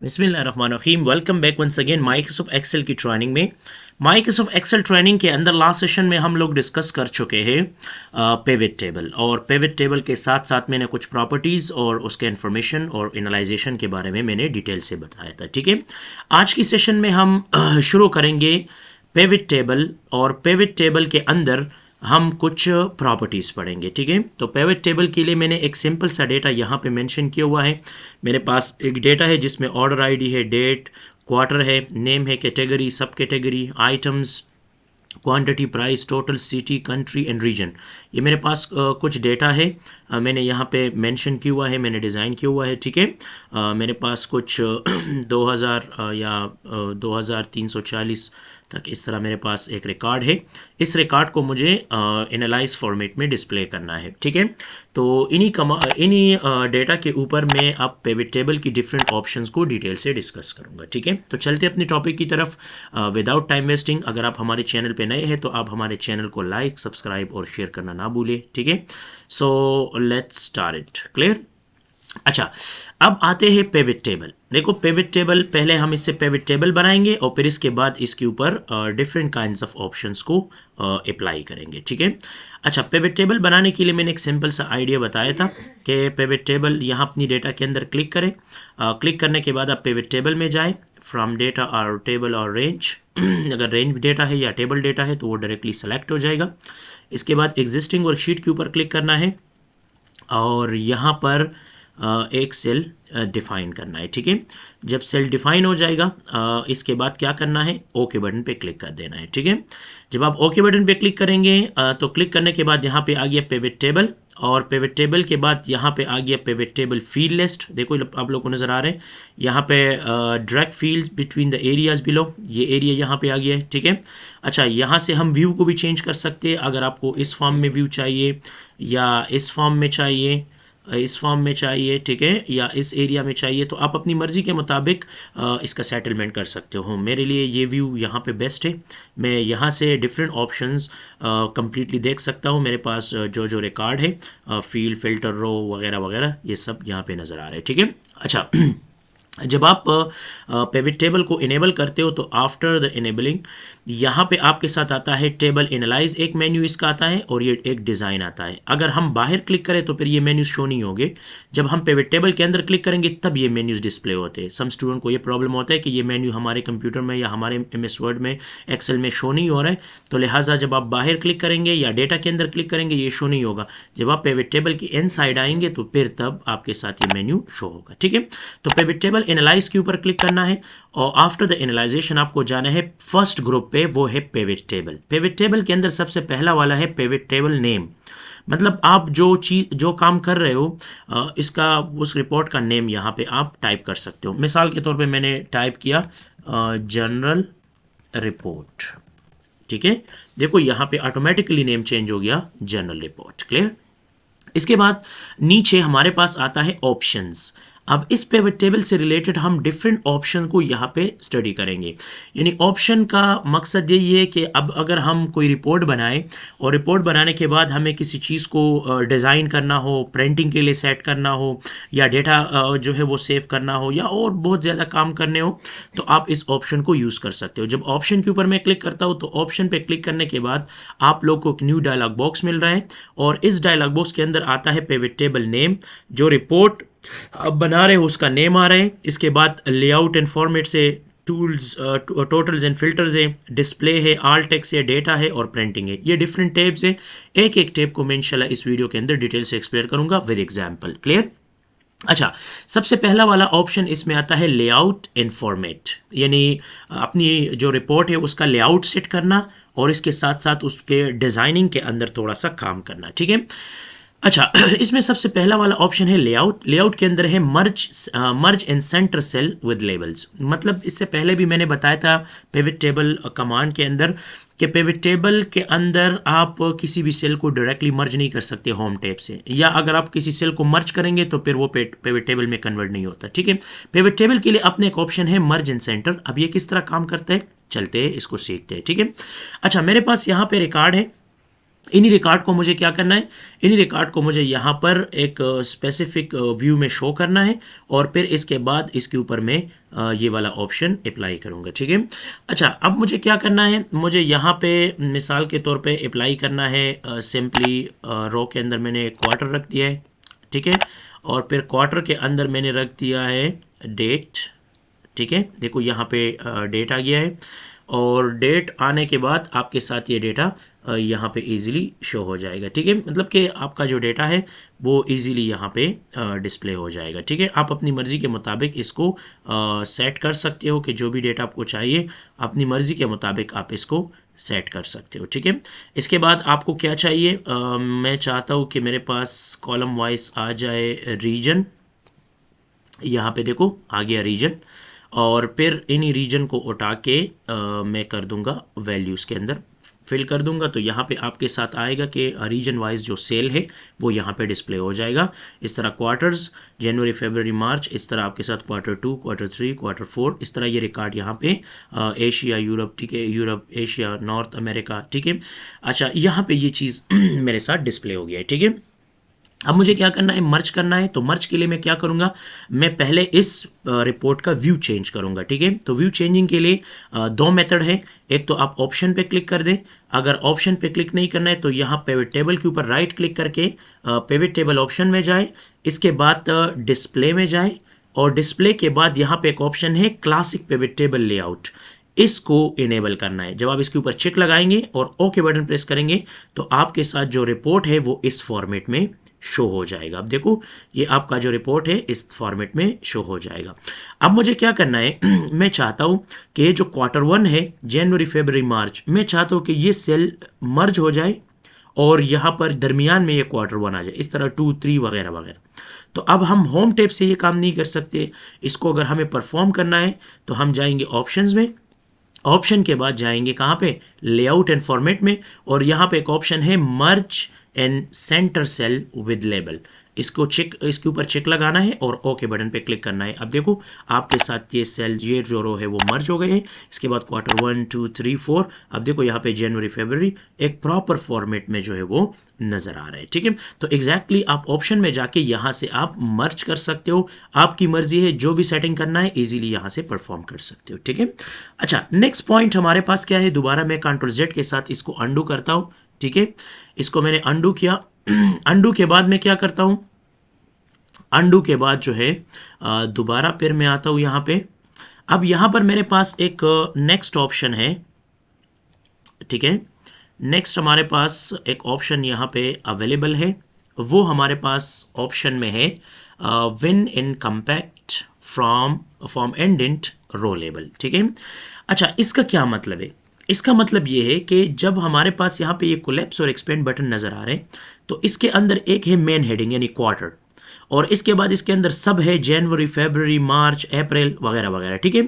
बिस्मिल्लाहिर्रहमानिर्रहीम। Welcome back once again Microsoft Excel की training में। माइक्रोसॉफ्ट एक्सेल ट्रेनिंग के अंदर लास्ट सेशन में हम लोग डिस्कस कर चुके हैं पिवट टेबल, और पिवट टेबल के साथ साथ मैंने कुछ प्रॉपर्टीज़ और उसके इन्फॉर्मेशन और एनालाइजेशन के बारे में मैंने डिटेल से बताया था। ठीक है, आज की सेशन में हम शुरू करेंगे पिवट टेबल, और पिवट टेबल के अंदर हम कुछ प्रॉपर्टीज़ पढ़ेंगे। ठीक है, तो पिवट टेबल के लिए मैंने एक सिंपल सा डेटा यहाँ पे मेंशन किया हुआ है। मेरे पास एक डेटा है जिसमें ऑर्डर आईडी है, डेट, क्वार्टर है, नेम है, category, sub category, items, quantity, price, total, city, country and region. ये मेरे पास कुछ डेटा है, मैंने यहाँ पे मेंशन किया हुआ है, मैंने डिज़ाइन किया हुआ है। ठीक है, मेरे पास कुछ 2000 या 2340 तक इस तरह मेरे पास एक रिकॉर्ड है। इस रिकॉर्ड को मुझे एनालाइज फॉर्मेट में डिस्प्ले करना है। ठीक है, तो इन्हीं डेटा के ऊपर मैं अब पिवट टेबल की डिफरेंट ऑप्शंस को डिटेल से डिस्कस करूंगा। ठीक है, तो चलते अपने टॉपिक की तरफ विदाउट टाइम वेस्टिंग। अगर आप हमारे चैनल पे नए हैं तो आप हमारे चैनल को लाइक, सब्सक्राइब और शेयर करना ना भूलें। ठीक है, so let's start it. Clear? अच्छा, अब आते हैं पिवट टेबल। देखो, पिवट टेबल पहले हम इससे पिवट टेबल बनाएंगे और फिर इसके बाद इसके ऊपर डिफरेंट काइंड्स ऑफ ऑप्शंस को अप्लाई करेंगे। ठीक है, अच्छा, पिवट टेबल बनाने के लिए मैंने एक सिंपल सा आइडिया बताया था कि पिवट टेबल यहाँ अपनी डेटा के अंदर क्लिक करें। क्लिक करने के बाद आप पिवट टेबल में जाएं, फ्रॉम डेटा और टेबल और रेंज। अगर रेंज डेटा है या टेबल डेटा है तो वो डायरेक्टली सेलेक्ट हो जाएगा। इसके बाद एग्जिस्टिंग वर्कशीट के ऊपर क्लिक करना है और यहाँ पर एक सेल डिफाइन करना है। ठीक है, जब सेल डिफाइन हो जाएगा इसके बाद क्या करना है, ओके बटन पे क्लिक कर देना है। ठीक है, जब आप ओके बटन पे क्लिक करेंगे तो क्लिक करने के बाद यहाँ पे आ गया पिवट टेबल, और पिवट टेबल के बाद यहाँ पे आ गया पिवट टेबल फील्ड लिस्ट। देखो आप लोग को नज़र आ रहे हैं यहाँ पे drag field between the areas below, ये एरिया यहाँ पे आ गया है। ठीक है, अच्छा, यहाँ से हम व्यू को भी चेंज कर सकते हैं। अगर आपको इस फॉर्म में व्यू चाहिए या इस फॉर्म में चाहिए, इस फॉर्म में चाहिए, ठीक है, या इस एरिया में चाहिए, तो आप अपनी मर्ज़ी के मुताबिक इसका सेटलमेंट कर सकते हो। मेरे लिए ये व्यू यहाँ पे बेस्ट है। मैं यहाँ से डिफरेंट ऑप्शंस कंप्लीटली देख सकता हूँ। मेरे पास जो रिकॉर्ड है, फील्ड, फिल्टर, रो वगैरह वगैरह, ये सब यहाँ पे नज़र आ रहे हैं। ठीक है, अच्छा, जब आप पिवट टेबल को इनेबल करते हो तो आफ्टर द इनेबलिंग यहाँ पे आपके साथ आता है टेबल एनालाइज, एक मेन्यू इसका आता है, और ये एक डिज़ाइन आता है। अगर हम बाहर क्लिक करें तो फिर ये मेन्यूज शो नहीं होंगे। जब हम पिवट टेबल के अंदर क्लिक करेंगे तब ये मेन्यूज डिस्प्ले होते हैं। सम स्टूडेंट को ये प्रॉब्लम होता है कि ये मेन्यू हमारे कंप्यूटर में या हमारे MS वर्ड में, एक्सेल में शो नहीं हो रहा है, तो लिहाजा जब आप बाहर क्लिक करेंगे या डेटा के अंदर क्लिक करेंगे ये शो नहीं होगा। जब आप पिवट टेबल की इन साइड आएंगे तो फिर तब आपके साथ ये मेन्यू शो होगा। ठीक है, तो पिवट टेबल एनालाइज के ऊपर क्लिक करना है और आफ्टर द एनालाइजेशन आपको जाना है फर्स्ट ग्रुप पे, वो है पिवट टेबल। पिवट टेबल के अंदर सबसे पहला वाला है पिवट टेबल नेम, मतलब आप जो काम कर रहे हो इसका, उस रिपोर्ट का नेम यहाँ पे आप टाइप कर सकते हो। मिसाल के तौर पे मैंने टाइप किया जनरल रिपोर्ट। ठीक है, देखो यहाँ पे ऑटोमेटिकली नेम चेंज हो गया, जनरल रिपोर्ट। क्लियर? इसके बाद नीचे हमारे पास आता है ऑप्शंस। अब इस पिवट टेबल से रिलेटेड हम डिफरेंट ऑप्शन को यहाँ पे स्टडी करेंगे। यानी ऑप्शन का मकसद यही है कि अब अगर हम कोई रिपोर्ट बनाएं और रिपोर्ट बनाने के बाद हमें किसी चीज़ को डिज़ाइन करना हो, प्रिंटिंग के लिए सेट करना हो, या डेटा जो है वो सेव करना हो, या और बहुत ज़्यादा काम करने हो, तो आप इस ऑप्शन को यूज़ कर सकते हो। जब ऑप्शन के ऊपर मैं क्लिक करता हूँ तो ऑप्शन पे क्लिक करने के बाद आप लोग को एक न्यू डायलॉग बॉक्स मिल रहा है, और इस डायलॉग बॉक्स के अंदर आता है पिवट टेबल नेम। जो रिपोर्ट आप बना रहे हो उसका नेम आ रहा है। इसके बाद लेआउट एंड फॉर्मेट से टूल्स, टोटल्स एंड फिल्टर्स है, डिस्प्ले है, आल टेक्स्ट है, डेटा है और प्रिंटिंग है। ये डिफरेंट टैब्स है। एक एक टैब को मैं इंशाल्लाह इस वीडियो के अंदर डिटेल से एक्सप्लेन करूंगा विद एग्जांपल। क्लियर? अच्छा, सबसे पहला वाला ऑप्शन इसमें आता है लेआउट एंड फॉर्मेट, यानी अपनी जो रिपोर्ट है उसका लेआउट सेट करना और इसके साथ साथ उसके डिज़ाइनिंग के अंदर थोड़ा सा काम करना। ठीक है, अच्छा, इसमें सबसे पहला वाला ऑप्शन है लेआउट। लेआउट के अंदर है merge and center cell with labels. मतलब इससे पहले भी मैंने बताया था पिवट टेबल कमांड के अंदर कि पिवट टेबल के अंदर आप किसी भी सेल को डायरेक्टली मर्ज नहीं कर सकते होम टैब से, या अगर आप किसी सेल को मर्ज करेंगे तो फिर वो पिवट टेबल में कन्वर्ट नहीं होता। ठीक है, पिवट टेबल के लिए अपने एक ऑप्शन है मर्ज एंड सेंटर। अब ये किस तरह काम करता है चलते हैं इसको सीखते हैं। ठीक है, अच्छा, मेरे पास यहाँ पे रिकॉर्ड है इन्हीं रिकॉर्ड को मुझे क्या करना है, इन्हीं रिकॉर्ड को मुझे यहाँ पर एक स्पेसिफिक व्यू में शो करना है और फिर इसके बाद इसके ऊपर मैं ये वाला ऑप्शन अप्लाई करूँगा। ठीक है। अच्छा, अब मुझे क्या करना है, मुझे यहाँ पे मिसाल के तौर पे अप्लाई करना है सिंपली रो के अंदर मैंने क्वार्टर रख दिया है। ठीक है। और फिर क्वार्टर के अंदर मैंने रख दिया है डेट। ठीक है, देखो यहाँ पे डेट आ गया है और डेट आने के बाद आपके साथ ये डेटा यहाँ पे इजीली शो हो जाएगा। ठीक है, मतलब कि आपका जो डेटा है वो इजीली यहाँ पे डिस्प्ले हो जाएगा। ठीक है, आप अपनी मर्ज़ी के मुताबिक इसको सेट कर सकते हो कि जो भी डेटा आपको चाहिए अपनी मर्ज़ी के मुताबिक आप इसको सेट कर सकते हो। ठीक है, इसके बाद आपको क्या चाहिए, मैं चाहता हूँ कि मेरे पास कॉलम वाइज आ जाए रीजन। यहाँ पे देखो आ गया रीजन और फिर इन्हीं रीजन को उठा के मैं कर दूंगा वैल्यूज़ के अंदर फिल कर दूंगा, तो यहाँ पे आपके साथ आएगा कि रीजन वाइज जो सेल है वो यहाँ पे डिस्प्ले हो जाएगा। इस तरह क्वार्टर्स जनवरी फरवरी मार्च, इस तरह आपके साथ क्वार्टर 2 क्वार्टर 3 क्वार्टर 4, इस तरह ये रिकॉर्ड यहाँ पे एशिया यूरोप, ठीक है, यूरोप एशिया नॉर्थ अमेरिका। ठीक है। अच्छा, यहाँ पे ये चीज़ मेरे साथ डिस्प्ले हो गया है। ठीक है। अब मुझे क्या करना है, मर्ज करना है। तो मर्ज के लिए मैं क्या करूंगा, मैं पहले इस रिपोर्ट का व्यू चेंज करूंगा। ठीक है, तो व्यू चेंजिंग के लिए दो मेथड है। एक तो आप ऑप्शन पे क्लिक कर दें, अगर ऑप्शन पे क्लिक नहीं करना है तो यहाँ पिवट टेबल के ऊपर राइट क्लिक करके पिवट टेबल ऑप्शन में जाए, इसके बाद डिस्प्ले में जाए और डिस्प्ले के बाद यहाँ पे एक ऑप्शन है क्लासिक पिवट टेबल लेआउट, इसको इनेबल करना है। जब आप इसके ऊपर चेक लगाएंगे और ओके बटन प्रेस करेंगे तो आपके साथ जो रिपोर्ट है वो इस फॉर्मेट में शो हो जाएगा। अब देखो ये आपका जो रिपोर्ट है इस फॉर्मेट में शो हो जाएगा। अब मुझे क्या करना है मैं चाहता हूं कि ये जो क्वार्टर 1 है जनवरी फरवरी मार्च, मैं चाहता हूं कि ये सेल मर्ज हो जाए और यहां पर दरमियान में ये क्वार्टर 1 आ जाए, इस तरह 2 3 वगैरह वगैरह। तो अब हम होम टैब से ये काम नहीं कर सकते, इसको अगर हमें परफॉर्म करना है तो हम जाएंगे ऑप्शंस में, ऑप्शन के बाद जाएंगे कहाँ पे, लेआउट एंड फॉर्मेट में, और यहाँ पे एक ऑप्शन है merge and center cell with label, इसको चेक, इसके ऊपर चेक लगाना है और ओके बटन पे क्लिक करना है। अब देखो आपके साथ ये सेल, ये जो रो है वो मर्ज हो गए हैं। इसके बाद क्वार्टर 1 2 3 4, अब देखो यहाँ पे जनवरी फरवरी एक प्रॉपर फॉर्मेट में जो है वो नजर आ रहा है। ठीक है, तो एग्जैक्टली आप ऑप्शन में जाके यहाँ से आप मर्ज कर सकते हो, आपकी मर्जी है, जो भी सेटिंग करना है इजीली यहाँ से परफॉर्म कर सकते हो। ठीक है। अच्छा, नेक्स्ट पॉइंट हमारे पास क्या है, दोबारा मैं कंट्रोल जेड के साथ इसको अंडू करता हूँ। ठीक है, इसको मैंने अंडू किया। अंडू के बाद मैं क्या करता हूं, अंडू के बाद जो है दोबारा फिर मैं आता हूं यहां पे। अब यहां पर मेरे पास एक नेक्स्ट ऑप्शन है। ठीक है, नेक्स्ट हमारे पास एक ऑप्शन यहां पे अवेलेबल है, वो हमारे पास ऑप्शन में है win in compact from indent row label. ठीक है। अच्छा, इसका क्या मतलब है, इसका मतलब ये है कि जब हमारे पास यहाँ पे ये कोलैप्स और एक्सपेंड बटन नज़र आ रहे हैं तो इसके अंदर एक है मेन हेडिंग यानी क्वार्टर, और इसके बाद इसके अंदर सब है जनवरी फरवरी मार्च अप्रैल वगैरह वगैरह। ठीक है,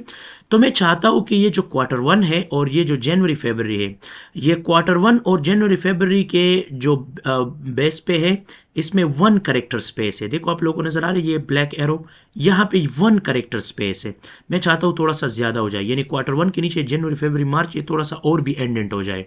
तो मैं चाहता हूँ कि ये जो क्वार्टर 1 है और ये जो जनवरी फरवरी है, ये क्वार्टर 1 और जनवरी फरवरी के जो बेस पे है इसमें 1 करेक्टर स्पेस है। देखो आप लोगों को नजर आ रही है ये ब्लैक एरो, यहाँ पे 1 करेक्टर स्पेस है। मैं चाहता हूँ थोड़ा सा ज़्यादा हो जाए, यानी क्वार्टर 1 के नीचे जनवरी फरवरी मार्च ये थोड़ा सा और भी एंडेंट हो जाए।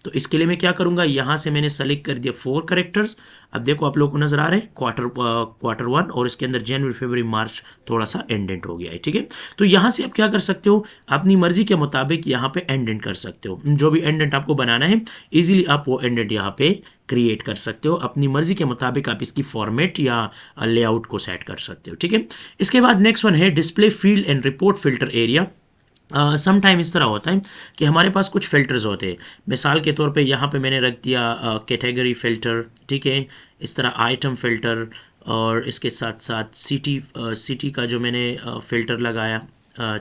तो इसके लिए मैं क्या करूँगा, यहाँ से मैंने सेलेक्ट कर दिया 4 करेक्टर्स। अब देखो आप लोगों को नजर आ रहे हैं क्वार्टर 1 और इसके अंदर जनवरी फरवरी मार्च थोड़ा सा एंडेंट हो गया है। ठीक है, तो यहाँ से आप क्या कर सकते हो, अपनी मर्जी के मुताबिक यहाँ पे एंडेंट कर सकते हो, जो भी एंडेंट आपको बनाना है इजीली आप वो एंडेंट यहाँ पे क्रिएट कर सकते हो। अपनी मर्जी के मुताबिक आप इसकी फॉर्मेट या लेआउट को सेट कर सकते हो। ठीक है, इसके बाद नेक्स्ट वन है display field and report filter area. Sometime इस तरह होता है कि हमारे पास कुछ फ़िल्टर्स होते हैं, मिसाल के तौर पे यहाँ पे मैंने रख दिया कैटेगरी फ़िल्टर। ठीक है, इस तरह आइटम फ़िल्टर, और इसके साथ साथ सिटी का जो मैंने फ़िल्टर लगाया।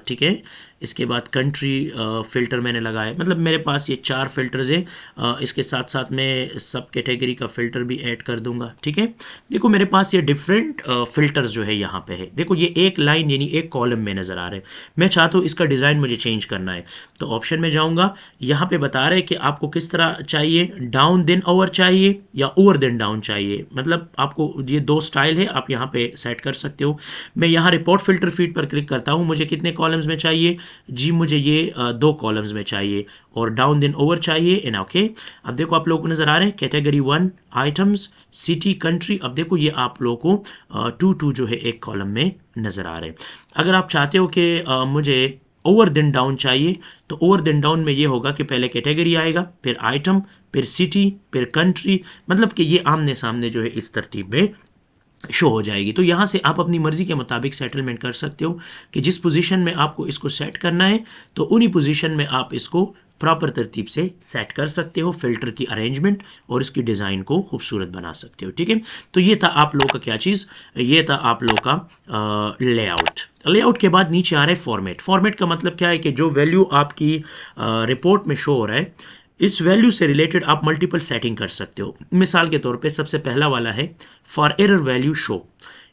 ठीक है, इसके बाद कंट्री फ़िल्टर मैंने लगाया, मतलब मेरे पास ये 4 फ़िल्टर्स हैं। इसके साथ साथ मैं सब कैटेगरी का फ़िल्टर भी ऐड कर दूंगा। ठीक है, देखो मेरे पास ये डिफरेंट फ़िल्टर्स जो है यहाँ पे है। देखो ये एक लाइन यानी एक कॉलम में नज़र आ रहे हैं। मैं चाहता हूँ इसका डिज़ाइन मुझे चेंज करना है, तो ऑप्शन में जाऊँगा, यहाँ पे बता रहे हैं कि आपको किस तरह चाहिए, डाउन देन ओवर चाहिए या ओवर देन डाउन चाहिए, मतलब आपको ये 2 स्टाइल है, आप यहाँ पे सेट कर सकते हो। मैं यहाँ रिपोर्ट फ़िल्टर फीड पर क्लिक करता हूँ, मुझे कितने कॉलम्स में चाहिए, जी मुझे ये 2 कॉलम्स में चाहिए और डाउन देन ओवर चाहिए इन ओके। अब देखो आप लोगों को नज़र आ रहे हैं कैटेगरी 1 आइटम्स सिटी कंट्री। अब देखो ये आप लोगों को 2 जो है एक कॉलम में नज़र आ रहे हैं। अगर आप चाहते हो कि मुझे ओवर देन डाउन चाहिए तो ओवर देन डाउन में ये होगा कि पहले कैटेगरी आएगा, फिर आइटम, फिर सिटी, फिर कंट्री, मतलब कि ये आमने सामने जो है इस तरतीब में शो हो जाएगी। तो यहाँ से आप अपनी मर्ज़ी के मुताबिक सेटलमेंट कर सकते हो कि जिस पोजीशन में आपको इसको सेट करना है तो उन्हीं पोजीशन में आप इसको प्रॉपर तरतीब से सेट कर सकते हो, फिल्टर की अरेंजमेंट और इसकी डिज़ाइन को खूबसूरत बना सकते हो। ठीक है, तो ये था आप लोगों का क्या चीज़, ये था आप लोगों का लेआउट। लेआउट के बाद नीचे आ रहा है फॉर्मेट। फॉर्मेट का मतलब क्या है कि जो वैल्यू आपकी रिपोर्ट में शो हो रहा है इस वैल्यू से रिलेटेड आप मल्टीपल सेटिंग कर सकते हो। मिसाल के तौर पे सबसे पहला वाला है for error value show.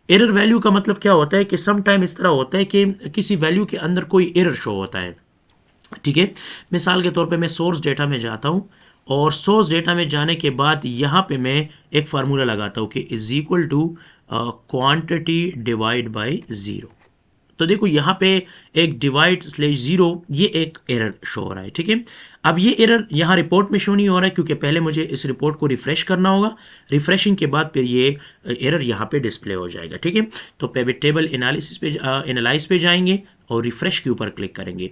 Error value का मतलब क्या होता है कि सम टाइम इस तरह होता है कि किसी वैल्यू के अंदर कोई एरर शो होता है। ठीक है, मिसाल के तौर पे मैं सोर्स डेटा में जाता हूँ और सोर्स डेटा में जाने के बाद यहाँ पे मैं एक फार्मूला लगाता हूँ कि is equal to quantity divide by 0। तो देखो यहाँ पे एक डिवाइड स्लेश 0 ये एक एरर शो हो रहा है। ठीक है, अब ये एरर यहाँ रिपोर्ट में शो नहीं हो रहा है क्योंकि पहले मुझे इस रिपोर्ट को रिफ्रेश करना होगा। रिफ्रेशिंग के बाद फिर ये एरर यहाँ पे डिस्प्ले हो जाएगा। ठीक है, तो पिवट टेबल एनालिसिस पे एनालाइज पे जाएंगे और रिफ्रेश के ऊपर क्लिक करेंगे।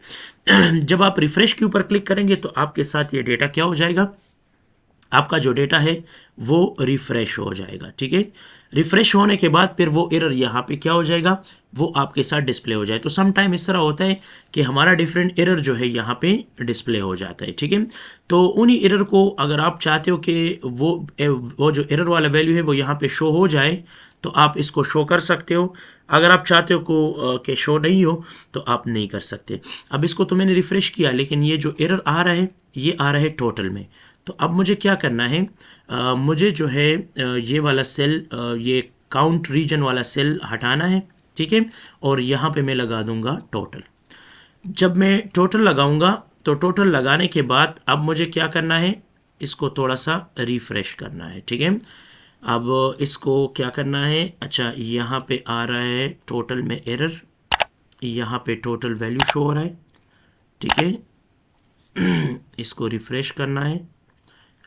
जब आप रिफ्रेश के ऊपर क्लिक करेंगे तो आपके साथ ये डेटा क्या हो जाएगा, आपका जो डेटा है वो रिफ्रेश हो जाएगा। ठीक है, रिफ्रेश होने के बाद फिर वो एरर यहाँ पे क्या हो जाएगा, वो आपके साथ डिस्प्ले हो जाए। तो सम टाइम इस तरह होता है कि हमारा डिफरेंट एरर जो है यहाँ पे डिस्प्ले हो जाता है। ठीक है, तो उन्हीं एरर को अगर आप चाहते हो कि वो जो एरर वाला वैल्यू है वो यहाँ पे शो हो जाए तो आप इसको शो कर सकते हो। अगर आप चाहते हो कि शो नहीं हो तो आप नहीं कर सकते। अब इसको तो मैंने रिफ्रेश किया लेकिन ये जो एरर आ रहा है ये आ रहा है टोटल में। तो अब मुझे क्या करना है, मुझे जो है ये वाला सेल ये काउंट रीजन वाला सेल हटाना है। ठीक है, और यहाँ पे मैं लगा दूंगा टोटल। जब मैं टोटल लगाऊंगा तो टोटल लगाने के बाद अब मुझे क्या करना है, इसको थोड़ा सा रिफ्रेश करना है। ठीक है, अब इसको क्या करना है, अच्छा यहाँ पे आ रहा है टोटल में एरर, यहाँ पे टोटल वैल्यू शो हो रहा है। ठीक है, इसको रिफ्रेश करना है,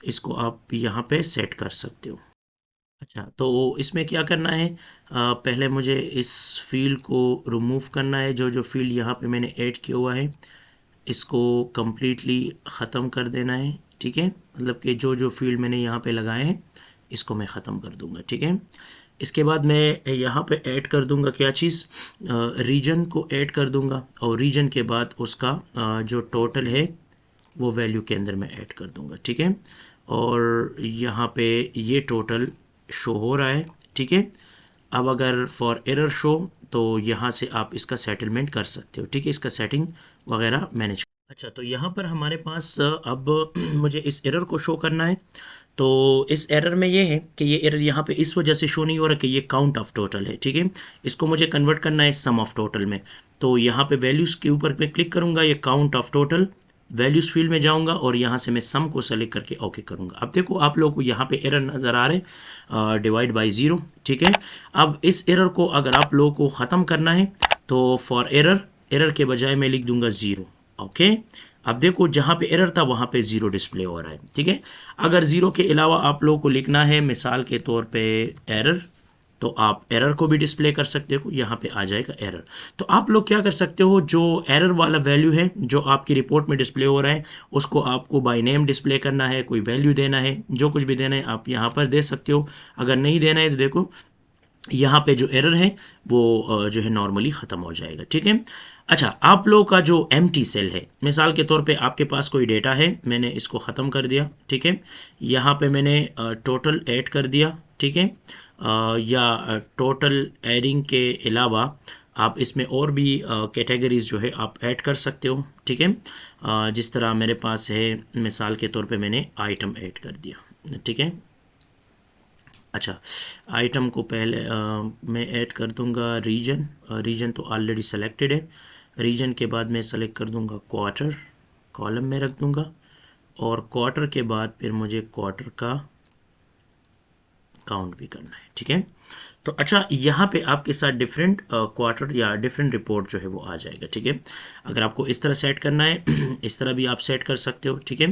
इसको आप यहाँ पे सेट कर सकते हो। अच्छा, तो इसमें क्या करना है, पहले मुझे इस फील्ड को रिमूव करना है। जो जो फील्ड यहाँ पे मैंने ऐड किया हुआ है इसको कम्प्लीटली ख़त्म कर देना है। ठीक है, मतलब कि जो जो फील्ड मैंने यहाँ पे लगाए हैं इसको मैं ख़त्म कर दूंगा। ठीक है, इसके बाद मैं यहाँ पे ऐड कर दूंगा क्या चीज़, रीजन को ऐड कर दूंगा और रीजन के बाद उसका जो टोटल है वो वैल्यू के अंदर मैं ऐड कर दूंगा। ठीक है, और यहाँ पे ये टोटल शो हो रहा है। ठीक है, अब अगर फॉर एरर शो तो यहाँ से आप इसका सेटलमेंट कर सकते हो। ठीक है, इसका सेटिंग वगैरह मैनेज। अच्छा, तो यहाँ पर हमारे पास अब मुझे इस एरर को शो करना है। तो इस एरर में ये है कि ये एरर यहाँ पे इस वजह से शो नहीं हो रहा कि ये काउंट ऑफ टोटल है। ठीक है, इसको मुझे कन्वर्ट करना है सम ऑफ टोटल में। तो यहाँ पे वैल्यूज़ के ऊपर मैं क्लिक करूँगा, ये count of total values field में जाऊंगा और यहाँ से मैं सम को सेलेक्ट करके ओके करूँगा। अब देखो आप लोगों को यहाँ पे एरर नज़र आ रहे हैं डिवाइड बाय 0। ठीक है, अब इस एरर को अगर आप लोगों को ख़त्म करना है तो फॉर एरर के बजाय मैं लिख दूंगा 0। ओके, अब देखो जहाँ पे एरर था वहाँ पे 0 डिस्प्ले हो रहा है। ठीक है, अगर 0 के अलावा आप लोगों को लिखना है मिसाल के तौर पे एरर, तो आप एरर को भी डिस्प्ले कर सकते हो, यहाँ पे आ जाएगा एरर। तो आप लोग क्या कर सकते हो, जो एरर वाला वैल्यू है जो आपकी रिपोर्ट में डिस्प्ले हो रहा है उसको आपको बाय नेम डिस्प्ले करना है, कोई वैल्यू देना है, जो कुछ भी देना है आप यहाँ पर दे सकते हो। अगर नहीं देना है तो देखो यहाँ पे जो एरर है वो जो है नॉर्मली ख़त्म हो जाएगा। ठीक है, अच्छा आप लोगों का जो एम्प्टी सेल है, मिसाल के तौर पे आपके पास कोई डेटा है, मैंने इसको ख़त्म कर दिया। ठीक है, यहाँ पे मैंने टोटल ऐड कर दिया। ठीक है, या टोटल एडिंग के अलावा आप इसमें और भी कैटेगरीज जो है आप ऐड कर सकते हो। ठीक है, जिस तरह मेरे पास है मिसाल के तौर पे मैंने आइटम ऐड कर दिया। ठीक है, अच्छा आइटम को पहले मैं ऐड कर दूंगा रीजन। रीजन तो ऑलरेडी सेलेक्टेड है। रीजन के बाद मैं सेलेक्ट कर दूंगा क्वार्टर, कॉलम में रख दूंगा और क्वार्टर के बाद फिर मुझे क्वार्टर का काउंट भी करना है। ठीक है, तो अच्छा, यहाँ पे आपके साथ डिफरेंट क्वार्टर या डिफरेंट रिपोर्ट जो है वो आ जाएगा, ठीक है। अगर आपको इस तरह सेट करना है इस तरह भी आप सेट कर सकते हो, ठीक है।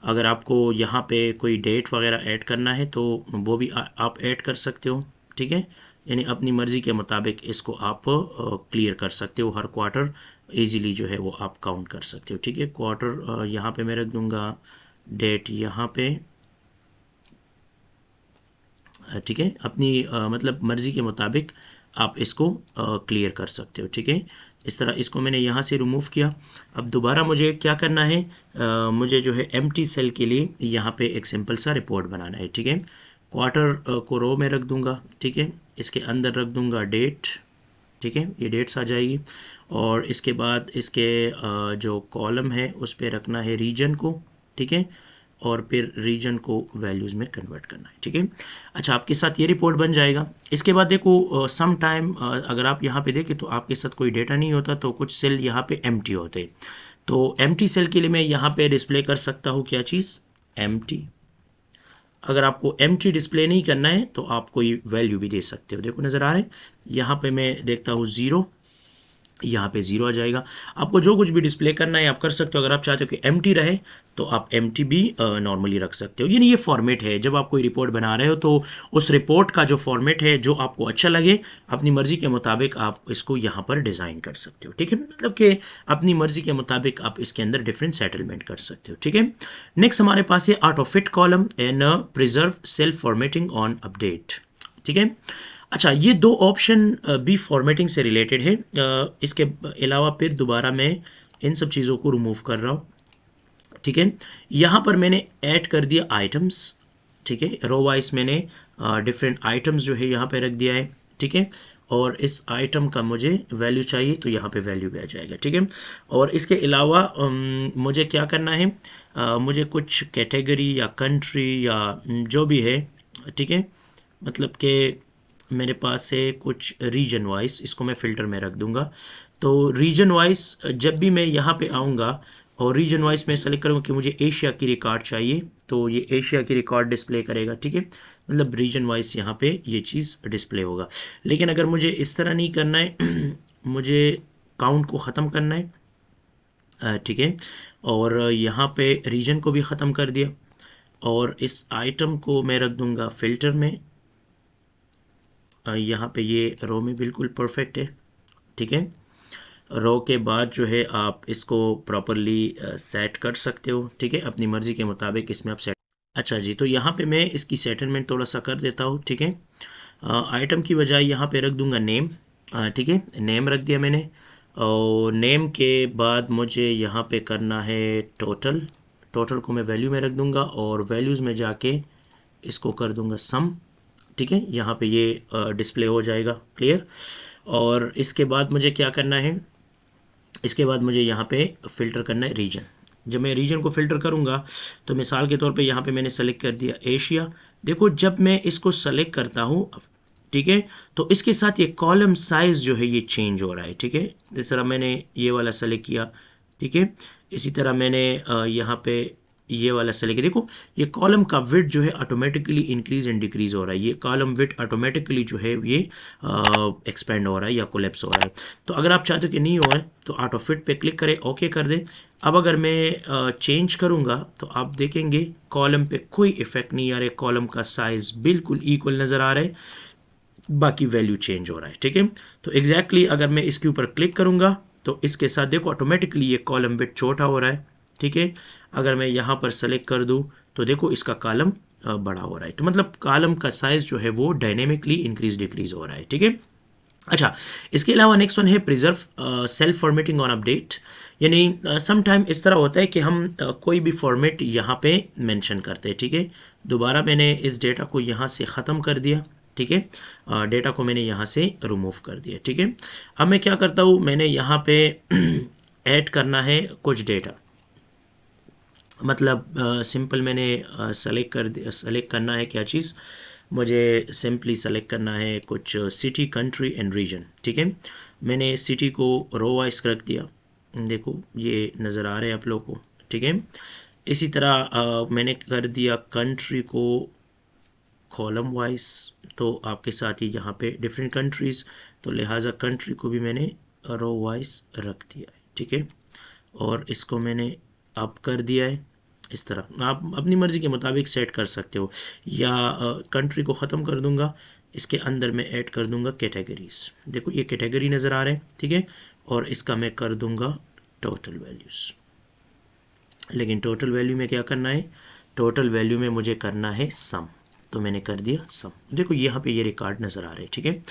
अगर आपको यहाँ पे कोई डेट वगैरह ऐड करना है तो वो भी आप ऐड कर सकते हो, ठीक है। यानी अपनी मर्ज़ी के मुताबिक इसको आप क्लियर कर सकते हो, हर क्वार्टर इजीली जो है वो आप काउंट कर सकते हो, ठीक है। क्वार्टर यहाँ पे मैं रख दूँगा, डेट यहाँ पे, ठीक है। अपनी मतलब मर्ज़ी के मुताबिक आप इसको क्लियर कर सकते हो, ठीक है। इस तरह इसको मैंने यहाँ से रिमूव किया। अब दोबारा मुझे क्या करना है, मुझे जो है एम्प्टी सेल के लिए यहाँ पे एक सिंपल सा रिपोर्ट बनाना है, ठीक है। क्वार्टर को रो में रख दूँगा, ठीक है। इसके अंदर रख दूँगा डेट, ठीक है, ये डेट्स आ जाएगी। और इसके बाद इसके जो कॉलम है उस पर रखना है रीजन को, ठीक है। और फिर रीजन को वैल्यूज़ में कन्वर्ट करना है, ठीक है। अच्छा, आपके साथ ये रिपोर्ट बन जाएगा। इसके बाद देखो सम टाइम अगर आप यहाँ पे देखें तो आपके साथ कोई डेटा नहीं होता, तो कुछ सेल यहाँ पे एम्प्टी होते हैं। तो एम्प्टी सेल के लिए मैं यहाँ पे डिस्प्ले कर सकता हूँ क्या चीज़, एम्प्टी। अगर आपको एम्प्टी डिस्प्ले नहीं करना है तो आप कोई वैल्यू भी दे सकते हो। देखो नज़र आ रहा है, यहाँ पे मैं देखता हूँ 0, यहाँ पे 0 आ जाएगा। आपको जो कुछ भी डिस्प्ले करना है आप कर सकते हो। अगर आप चाहते हो कि एम्प्टी रहे तो आप एम्प्टी भी नॉर्मली रख सकते हो। यानी ये फॉर्मेट है, जब आप कोई रिपोर्ट बना रहे हो तो उस रिपोर्ट का जो फॉर्मेट है, जो आपको अच्छा लगे, अपनी मर्ज़ी के मुताबिक आप इसको यहाँ पर डिज़ाइन कर सकते हो, ठीक है। मतलब कि अपनी मर्ज़ी के मुताबिक आप इसके अंदर डिफरेंट सेटलमेंट कर सकते हो, ठीक है। नेक्स्ट हमारे पास है auto fit column and preserve self formatting on update, ठीक है। अच्छा, ये दो ऑप्शन भी फॉर्मेटिंग से रिलेटेड है। इसके अलावा फिर दोबारा मैं इन सब चीज़ों को रिमूव कर रहा हूँ, ठीक है। यहाँ पर मैंने ऐड कर दिया आइटम्स, ठीक है। रो वाइज मैंने डिफरेंट आइटम्स जो है यहाँ पे रख दिया है, ठीक है। और इस आइटम का मुझे वैल्यू चाहिए तो यहाँ पे वैल्यू भी आ जाएगा, ठीक है। और इसके अलावा मुझे क्या करना है, मुझे कुछ कैटेगरी या कंट्री या जो भी है, ठीक है, मतलब कि मेरे पास है कुछ रीजन वाइज, इसको मैं फ़िल्टर में रख दूंगा। तो रीजन वाइज जब भी मैं यहाँ पे आऊँगा और रीजन वाइज मैं सेलेक्ट करूँगा कि मुझे एशिया की रिकॉर्ड चाहिए, तो ये एशिया की रिकॉर्ड डिस्प्ले करेगा, ठीक है। मतलब रीजन वाइज यहाँ पे ये चीज़ डिस्प्ले होगा। लेकिन अगर मुझे इस तरह नहीं करना है मुझे काउंट को ख़त्म करना है, ठीक है। और यहाँ पे रीजन को भी ख़त्म कर दिया और इस आइटम को मैं रख दूँगा फ़िल्टर में। यहाँ पे ये रो में बिल्कुल परफेक्ट है, ठीक है। रो के बाद जो है आप इसको प्रॉपरली सेट कर सकते हो, ठीक है, अपनी मर्ज़ी के मुताबिक इसमें आप सेट। अच्छा जी, तो यहाँ पे मैं इसकी सेटलमेंट थोड़ा सा कर देता हूँ, ठीक है। आइटम की बजाय यहाँ पे रख दूँगा नेम, ठीक है, नेम रख दिया मैंने। और नेम के बाद मुझे यहाँ पे करना है टोटल। टोटल को मैं वैल्यू में रख दूँगा और वैल्यूज़ में जाके इसको कर दूँगा सम, ठीक है। यहाँ पे ये डिस्प्ले हो जाएगा, क्लियर। और इसके बाद मुझे क्या करना है, इसके बाद मुझे यहाँ पे फ़िल्टर करना है रीजन। जब मैं रीजन को फ़िल्टर करूँगा तो मिसाल के तौर पे यहाँ पे मैंने सेलेक्ट कर दिया एशिया। देखो जब मैं इसको सेलेक्ट करता हूँ, ठीक है, तो इसके साथ ये कॉलम साइज़ जो है ये चेंज हो रहा है, ठीक है। इस तरह मैंने ये वाला सेलेक्ट किया, ठीक है। इसी तरह मैंने यहाँ पे ये वाला सेलेक्ट, देखो ये कॉलम का विड्थ जो है ऑटोमेटिकली इंक्रीज एंड डिक्रीज हो रहा है। ये कॉलम विड्थ ऑटोमेटिकली जो है ये एक्सपेंड हो रहा है या कोलैप्स हो रहा है। तो अगर आप चाहते हो कि नहीं हो रहा है तो ऑटो फिट पे क्लिक करें, ओके कर दें। अब अगर मैं चेंज करूँगा तो आप देखेंगे कॉलम पे कोई इफेक्ट नहीं आ रहा है, कॉलम का साइज़ बिल्कुल इक्वल नज़र आ रहा है, बाकी वैल्यू चेंज हो रहा है, ठीक है। तो एग्जैक्टली अगर मैं इसके ऊपर क्लिक करूँगा तो इसके साथ देखो ऑटोमेटिकली ये कॉलम विड्थ छोटा हो रहा है, ठीक है। अगर मैं यहाँ पर सेलेक्ट कर दूँ तो देखो इसका कॉलम बड़ा हो रहा है। तो मतलब कॉलम का साइज़ जो है वो डायनेमिकली इंक्रीज डिक्रीज हो रहा है, ठीक है। अच्छा, इसके अलावा नेक्स्ट वन है preserve self formatting on update. यानी सम टाइम इस तरह होता है कि हम कोई भी फॉर्मेट यहाँ पे मेंशन करते हैं, ठीक है। दोबारा मैंने इस डेटा को यहाँ से ख़त्म कर दिया, ठीक है। डेटा को मैंने यहाँ से रिमूव कर दिया, ठीक है। अब मैं क्या करता हूँ, मैंने यहाँ पे ऐड करना है कुछ डेटा, मतलब सिंपल मैंने सेलेक्ट करना है क्या चीज़, मुझे सिंपली सेलेक्ट करना है कुछ सिटी कंट्री एंड रीजन, ठीक है। मैंने सिटी को रो वाइज रख दिया, देखो ये नज़र आ रहे हैं आप लोगों को, ठीक है। इसी तरह मैंने कर दिया कंट्री को कॉलम वाइज, तो आपके साथ ही यहाँ पे डिफरेंट कंट्रीज़, तो लिहाजा कंट्री को भी मैंने रो वाइज रख दिया है, ठीक है। और इसको मैंने अप कर दिया है इस तरह। आप अपनी मर्ज़ी के मुताबिक सेट कर सकते हो, या कंट्री को ख़त्म कर दूंगा, इसके अंदर मैं ऐड कर दूंगा कैटेगरीज। देखो ये कैटेगरी नज़र आ रहे हैं, ठीक है। और इसका मैं कर दूंगा टोटल वैल्यूज़। लेकिन टोटल वैल्यू में क्या करना है, टोटल वैल्यू में मुझे करना है सम, तो मैंने कर दिया सम। देखो यहाँ पे ये रिकॉर्ड नज़र आ रहे हैं, ठीक है।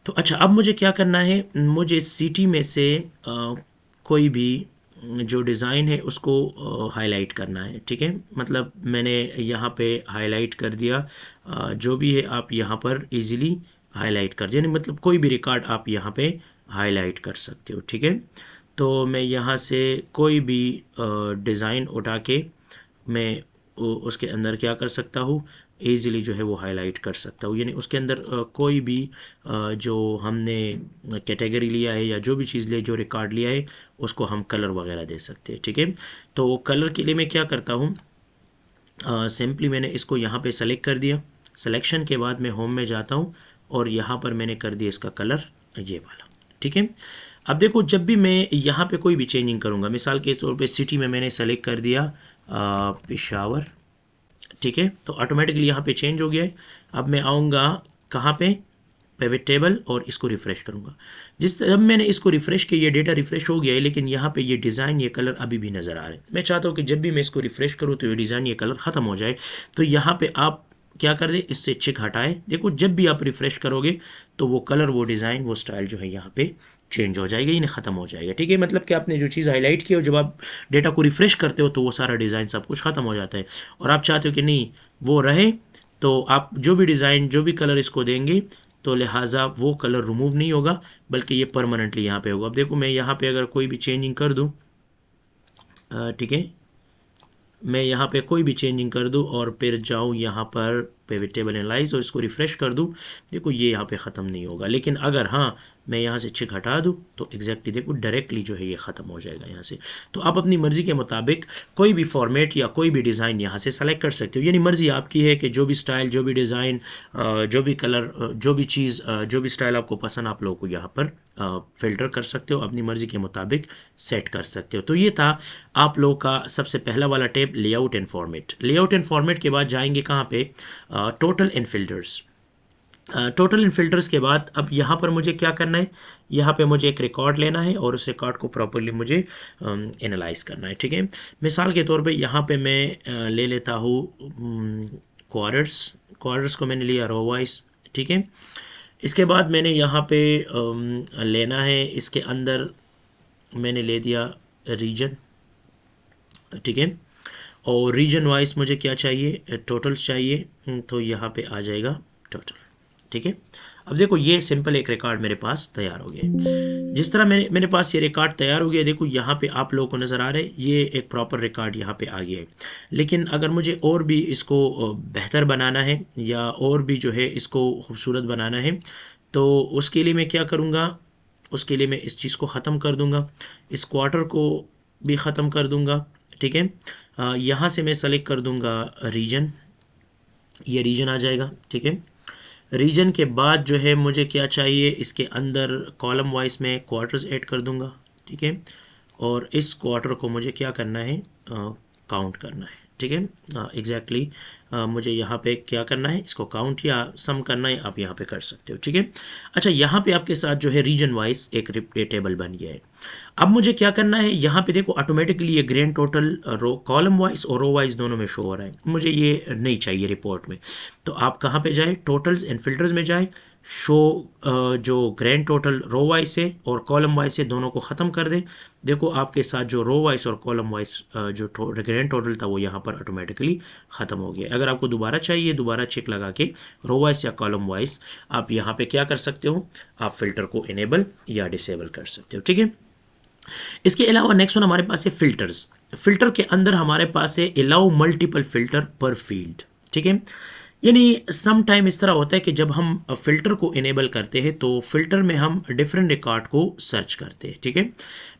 तो अच्छा, अब मुझे क्या करना है, मुझे सिटी में से कोई भी जो डिज़ाइन है उसको हाईलाइट करना है, ठीक है। मतलब मैंने यहाँ पे हाईलाइट कर दिया, जो भी है आप यहाँ पर इजीली हाईलाइट कर, यानी मतलब कोई भी रिकॉर्ड आप यहाँ पे हाईलाइट कर सकते हो, ठीक है। तो मैं यहाँ से कोई भी डिज़ाइन उठा के मैं उसके अंदर क्या कर सकता हूँ, ईज़िली जो है वो हाईलाइट कर सकता हूँ। यानी उसके अंदर कोई भी जो हमने कैटेगरी लिया है या जो भी चीज़ ले, जो रिकॉर्ड लिया है, उसको हम कलर वगैरह दे सकते हैं, ठीक है। तो कलर के लिए मैं क्या करता हूँ, सिंपली मैंने इसको यहाँ पे सेलेक्ट कर दिया। सिलेक्शन के बाद मैं होम में जाता हूँ और यहाँ पर मैंने कर दिया इसका कलर ये वाला, ठीक है। अब देखो, जब भी मैं यहाँ पे कोई भी चेंजिंग करूँगा, मिसाल के तौर पे सिटी में मैंने सेलेक्ट कर दिया पेशावर, ठीक है, तो ऑटोमेटिकली यहाँ पे चेंज हो गया है। अब मैं आऊँगा कहाँ पे, पिवट टेबल, और इसको रिफ़्रेश करूँगा। जब मैंने इसको रिफ़्रेश किया, ये डेटा रिफ़्रेश हो गया है, लेकिन यहाँ पे ये डिज़ाइन, ये कलर अभी भी नज़र आ रहे हैं। मैं चाहता हूँ कि जब भी मैं इसको रिफ़्रेश करूँ तो ये डिज़ाइन, ये कलर ख़त्म हो जाए। तो यहाँ पे आप क्या कर दे, इससे चेक हटाए। देखो जब भी आप रिफ़्रेश करोगे तो वो कलर, वो डिज़ाइन, वो स्टाइल जो है यहाँ पे चेंज हो जाएगा, यानी ख़त्म हो जाएगा, ठीक है। मतलब कि आपने जो चीज़ हाईलाइट की हो, जब आप डेटा को रिफ़्रेश करते हो तो वो सारा डिज़ाइन सब कुछ ख़त्म हो जाता है। और आप चाहते हो कि नहीं वो रहे, तो आप जो भी डिज़ाइन, जो भी कलर इसको देंगे, तो लिहाजा वो कलर रिमूव नहीं होगा, बल्कि ये परमानेंटली यहाँ पे होगा। अब देखो मैं यहाँ पे अगर कोई भी चेंजिंग कर दूँ, ठीक है, मैं यहाँ पे कोई भी चेंजिंग कर दूँ और फिर जाऊँ यहाँ पर पिवट टेबल एनालाइज और इसको रिफ़्रेश कर दूँ, देखो ये यहाँ पे ख़त्म नहीं होगा। लेकिन अगर हाँ मैं यहाँ से चेक हटा दूँ तो एग्जैक्टली देखो डायरेक्टली जो है ये ख़त्म हो जाएगा यहाँ से। तो आप अपनी मर्ज़ी के मुताबिक कोई भी फॉर्मेट या कोई भी डिज़ाइन यहाँ से सेलेक्ट कर सकते हो, यानी मर्ज़ी आपकी है कि जो भी स्टाइल, जो भी डिज़ाइन, जो भी कलर, जो भी चीज़, जो भी स्टाइल आपको पसंद, आप लोगों को यहाँ पर फ़िल्टर कर सकते हो, अपनी मर्ज़ी के मुताबिक सेट कर सकते हो। तो ये था आप लोगों का सबसे पहला वाला tab, layout and format. Layout and format के बाद जाएंगे कहाँ पे, total and filters. Total and filters के बाद अब यहाँ पर मुझे क्या करना है, यहाँ पे मुझे एक रिकॉर्ड लेना है और उस रिकॉर्ड को प्रॉपर्ली मुझे एनालाइज करना है, ठीक है। मिसाल के तौर पे यहाँ पे मैं ले लेता हूँ क्वार्टर्स को मैंने लिया रो वाइज, ठीक है। इसके बाद मैंने यहाँ पे लेना है, इसके अंदर मैंने ले दिया रीजन, ठीक है। और रीजन वाइज मुझे क्या चाहिए, टोटल्स चाहिए, तो यहाँ पे आ जाएगा टोटल, ठीक है। अब देखो ये सिंपल एक रिकॉर्ड मेरे पास तैयार हो गया। जिस तरह मेरे पास ये रिकॉर्ड तैयार हो गया, देखो यहाँ पे आप लोगों को नज़र आ रहा है ये एक प्रॉपर रिकॉर्ड यहाँ पे आ गया है। लेकिन अगर मुझे और भी इसको बेहतर बनाना है या और भी जो है इसको खूबसूरत बनाना है, तो उसके लिए मैं क्या करूँगा, उसके लिए मैं इस चीज़ को ख़त्म कर दूँगा, इस क्वार्टर को भी ख़त्म कर दूँगा, ठीक है। यहाँ से मैं सेलेक्ट कर दूँगा रीजन, ये रीजन आ जाएगा, ठीक है। रीजन के बाद जो है मुझे क्या चाहिए, इसके अंदर कॉलम वाइज में क्वार्टर्स ऐड कर दूंगा, ठीक है। और इस क्वार्टर को मुझे क्या करना है, काउंट करना है, ठीक है। एग्जैक्टली मुझे यहाँ पे क्या करना है, इसको काउंट या सम करना है, आप यहाँ पे कर सकते हो, ठीक है। अच्छा, यहाँ पे आपके साथ जो है रीजन वाइज एक टेबल बन गया है। अब मुझे क्या करना है, यहाँ पे देखो ऑटोमेटिकली ये grand total row column wise और रो वाइज दोनों में शो हो रहा है, मुझे ये नहीं चाहिए रिपोर्ट में। तो आप कहाँ पे जाए, टोटल्स एंड फिल्टर्स में जाए, शो जो ग्रैंड टोटल रो वाइज है और कॉलम वाइज है दोनों को ख़त्म कर दे। देखो आपके साथ जो रो वाइज और कॉलम वाइज जो ग्रैंड टोटल था वो यहाँ पर ऑटोमेटिकली ख़त्म हो गया। अगर आपको दोबारा चाहिए, दोबारा चेक लगा के रो वाइज या कॉलम वाइज आप यहाँ पे क्या कर सकते हो, आप फिल्टर को इनेबल या डिसेबल कर सकते हो, ठीक है। इसके अलावा नेक्स्ट वन हमारे पास है फिल्टर्स। फिल्टर के अंदर हमारे पास है अलाउ मल्टीपल फिल्टर पर फील्ड, ठीक है। यानी सम टाइम इस तरह होता है कि जब हम फिल्टर को इनेबल करते हैं तो फिल्टर में हम डिफरेंट रिकॉर्ड को सर्च करते हैं, ठीक है।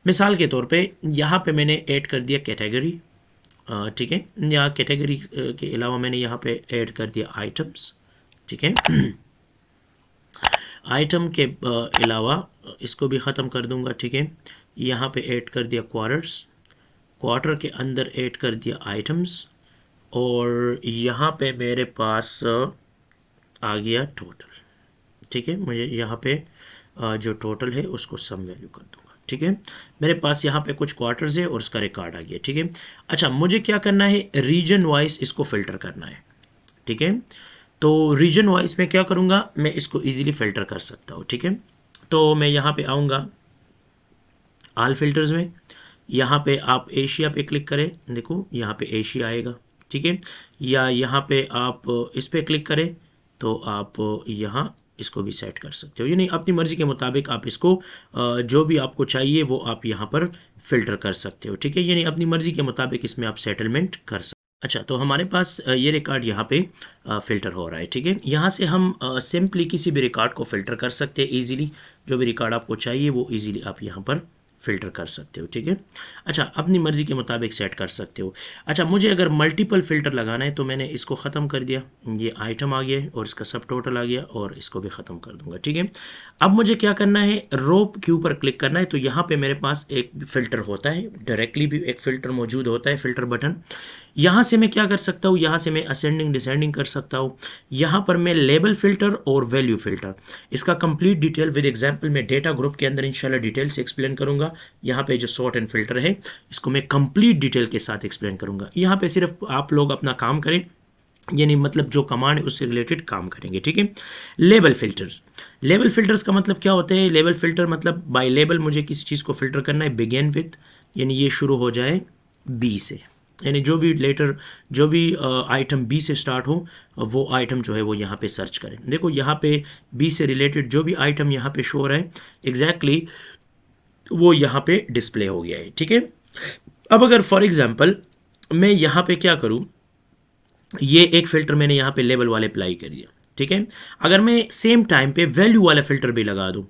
मिसाल के तौर पे यहाँ पे मैंने ऐड कर दिया कैटेगरी ठीक है, या कैटेगरी के अलावा मैंने यहाँ पे ऐड कर दिया आइटम्स, ठीक है। आइटम के अलावा इसको भी ख़त्म कर दूंगा, ठीक है। यहाँ पे ऐड कर दिया क्वार्टर्स, क्वार्टर के अंदर ऐड कर दिया आइटम्स, और यहाँ पे मेरे पास आ गया टोटल, ठीक है। मुझे यहाँ पे जो टोटल है उसको सम वैल्यू कर दूंगा, ठीक है। मेरे पास यहाँ पे कुछ क्वार्टर्स है और उसका रिकॉर्ड आ गया, ठीक है। अच्छा, मुझे क्या करना है, रीजन वाइज इसको फिल्टर करना है, ठीक है। तो रीजन वाइज मैं क्या करूँगा, मैं इसको इजीली फ़िल्टर कर सकता हूँ, ठीक है। तो मैं यहाँ पे आऊँगा ऑल फिल्टर्स में, यहाँ पे आप एशिया पे क्लिक करें, देखो यहाँ पे एशिया आएगा, ठीक है। या यहाँ पे आप इस पे क्लिक करें तो आप यहाँ इसको भी सेट कर सकते हो, यानी अपनी मर्ज़ी के मुताबिक आप इसको जो भी आपको चाहिए वो आप यहाँ पर फ़िल्टर कर सकते हो, ठीक है। यानी अपनी मर्ज़ी के मुताबिक इसमें आप सेटलमेंट कर सकते हो। अच्छा, तो हमारे पास ये रिकॉर्ड यहाँ पे फ़िल्टर हो रहा है, ठीक है। यहाँ से हम सिंपली किसी भी रिकॉर्ड को फ़िल्टर कर सकते हैं इजीली, जो भी रिकॉर्ड आपको चाहिए वो इजीली आप यहाँ पर फ़िल्टर कर सकते हो, ठीक है। अच्छा, अपनी मर्ज़ी के मुताबिक सेट कर सकते हो। अच्छा, मुझे अगर मल्टीपल फ़िल्टर लगाना है तो मैंने इसको ख़त्म कर दिया, ये आइटम आ गया है और इसका सब टोटल आ गया, और इसको भी ख़त्म कर दूंगा, ठीक है। अब मुझे क्या करना है, रो के ऊपर क्लिक करना है, तो यहाँ पे मेरे पास एक फ़िल्टर होता है, डायरेक्टली भी एक फ़िल्टर मौजूद होता है, फ़िल्टर बटन। यहाँ से मैं क्या कर सकता हूँ, यहाँ से मैं असेंडिंग डिसेंडिंग कर सकता हूँ। यहाँ पर मैं लेबल फ़िल्टर और वैल्यू फ़िल्टर, इसका कंप्लीट डिटेल विद एग्जांपल मैं डेटा ग्रुप के अंदर इंशाल्लाह डिटेल से एक्सप्लेन करूँगा। यहाँ पे जो सॉर्ट एंड फिल्टर है इसको मैं कंप्लीट डिटेल के साथ एक्सप्लेन करूँगा। यहाँ पे सिर्फ आप लोग अपना काम करें, यानी मतलब जो कमांड है उससे रिलेटेड काम करेंगे, ठीक है। लेबल फिल्टर्स, लेबल फिल्टर्स का मतलब क्या होता है, लेबल फिल्टर मतलब बाय लेबल मुझे किसी चीज़ को फिल्टर करना है, बिगिन विद, यानी ये शुरू हो जाए बी से, यानी जो भी लेटर, जो भी आइटम बी से स्टार्ट हो वो आइटम जो है वो यहाँ पे सर्च करें। देखो यहाँ पे बी से रिलेटेड जो भी आइटम यहाँ पे शो हो रहा है एग्जैक्टली वो यहाँ पे डिस्प्ले हो गया है, ठीक है। अब अगर फॉर एग्जांपल मैं यहाँ पे क्या करूँ, ये एक फ़िल्टर मैंने यहाँ पे लेबल वाले अप्लाई कर दिया, ठीक है। अगर मैं सेम टाइम पे वैल्यू वाला फ़िल्टर भी लगा दूँ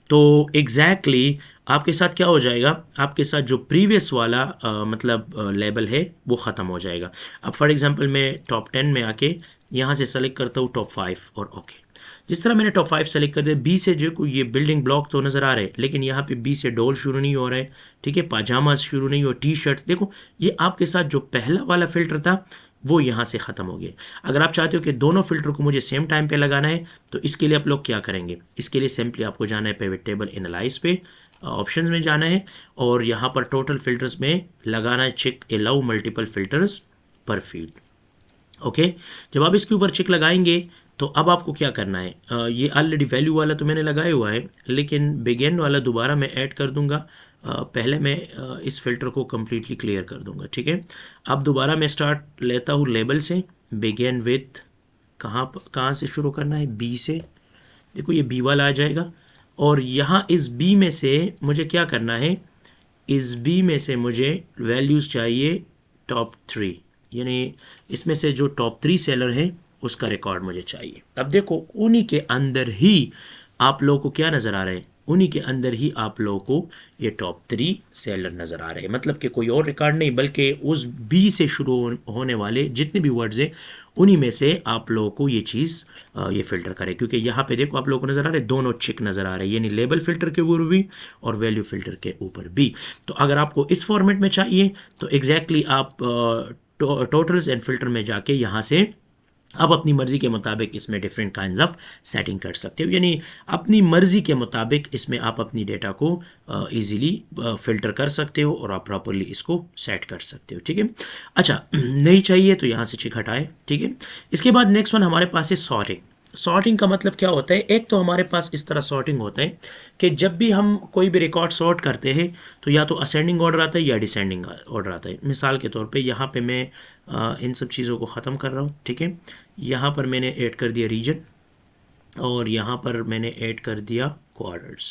तो एग्जैक्टली आपके साथ क्या हो जाएगा, आपके साथ जो प्रीवियस वाला मतलब लेबल है वो ख़त्म हो जाएगा। अब फॉर एग्जांपल मैं टॉप 10 में आके यहाँ से सेलेक्ट करता हूँ टॉप 5 और ओके। जिस तरह मैंने टॉप 5 सेलेक्ट कर दिया, बी से जो ये बिल्डिंग ब्लॉक तो नज़र आ रहे हैं, लेकिन यहाँ पे बी से डोल शुरू नहीं हो रहा है, ठीक है। पाजामाज शुरू नहीं हो, टी शर्ट, देखो ये आपके साथ जो पहला वाला फ़िल्टर था वो यहाँ से ख़त्म हो गया। अगर आप चाहते हो कि दोनों फ़िल्टर को मुझे सेम टाइम पे लगाना है तो इसके लिए आप लोग क्या करेंगे, इसके लिए सिंपली आपको जाना है पिवट टेबल एनालाइज पे, ऑप्शंस में जाना है और यहाँ पर टोटल फ़िल्टर्स में लगाना है चेक अलाउ मल्टीपल फ़िल्टर्स पर फील्ड, ओके। जब आप इसके ऊपर चेक लगाएंगे तो अब आपको क्या करना है, ये ऑलरेडी वैल्यू वाला तो मैंने लगाया हुआ है, लेकिन बिगिन वाला दोबारा मैं ऐड कर दूंगा। पहले मैं इस फिल्टर को कम्प्लीटली क्लियर कर दूंगा, ठीक है। अब दोबारा मैं स्टार्ट लेता हूँ लेबल से, बिगिन विथ कहाँ से शुरू करना है, बी से, देखो ये बी वाला आ जाएगा। और यहाँ इस बी में से मुझे क्या करना है, इस बी में से मुझे वैल्यूज़ चाहिए टॉप 3, यानी इसमें से जो टॉप 3 सेलर हैं उसका रिकॉर्ड मुझे चाहिए। अब देखो उन्हीं के अंदर ही आप लोगों को क्या नज़र आ रहा है, उन्हीं के अंदर ही आप लोगों को ये टॉप 3 सेलर नज़र आ रहे हैं, मतलब कि कोई और रिकॉर्ड नहीं बल्कि उस बी से शुरू होने वाले जितने भी वर्ड्स हैं उन्हीं में से आप लोगों को ये चीज़ ये फ़िल्टर करे। क्योंकि यहाँ पे देखो आप लोगों को नज़र आ रहे हैं दोनों चिक नज़र आ रहे हैं, यानी लेबल फ़िल्टर के ऊपर भी और वैल्यू फ़िल्टर के ऊपर भी। तो अगर आपको इस फॉर्मेट में चाहिए तो एग्जैक्टली आप टोटल्स एंड फिल्टर में जाके यहाँ से आप अपनी मर्ज़ी के मुताबिक इसमें डिफरेंट काइंड्स ऑफ सेटिंग कर सकते हो, यानी अपनी मर्ज़ी के मुताबिक इसमें आप अपनी डेटा को इजीली फ़िल्टर कर सकते हो और आप प्रॉपरली इसको सेट कर सकते हो, ठीक है। अच्छा, नहीं चाहिए तो यहाँ से चिक हटाए, ठीक है। इसके बाद नेक्स्ट वन हमारे पास है सॉर्टिंग। सॉर्टिंग का मतलब क्या होता है, एक तो हमारे पास इस तरह सॉर्टिंग होता है कि जब भी हम कोई भी रिकॉर्ड सॉर्ट करते हैं तो या तो असेंडिंग ऑर्डर आता है या डिसेंडिंग ऑर्डर आता है। मिसाल के तौर पे यहाँ पे मैं इन सब चीज़ों को ख़त्म कर रहा हूँ, ठीक है। यहाँ पर मैंने ऐड कर दिया रीजन और यहाँ पर मैंने ऐड कर दिया क्वार्टर्स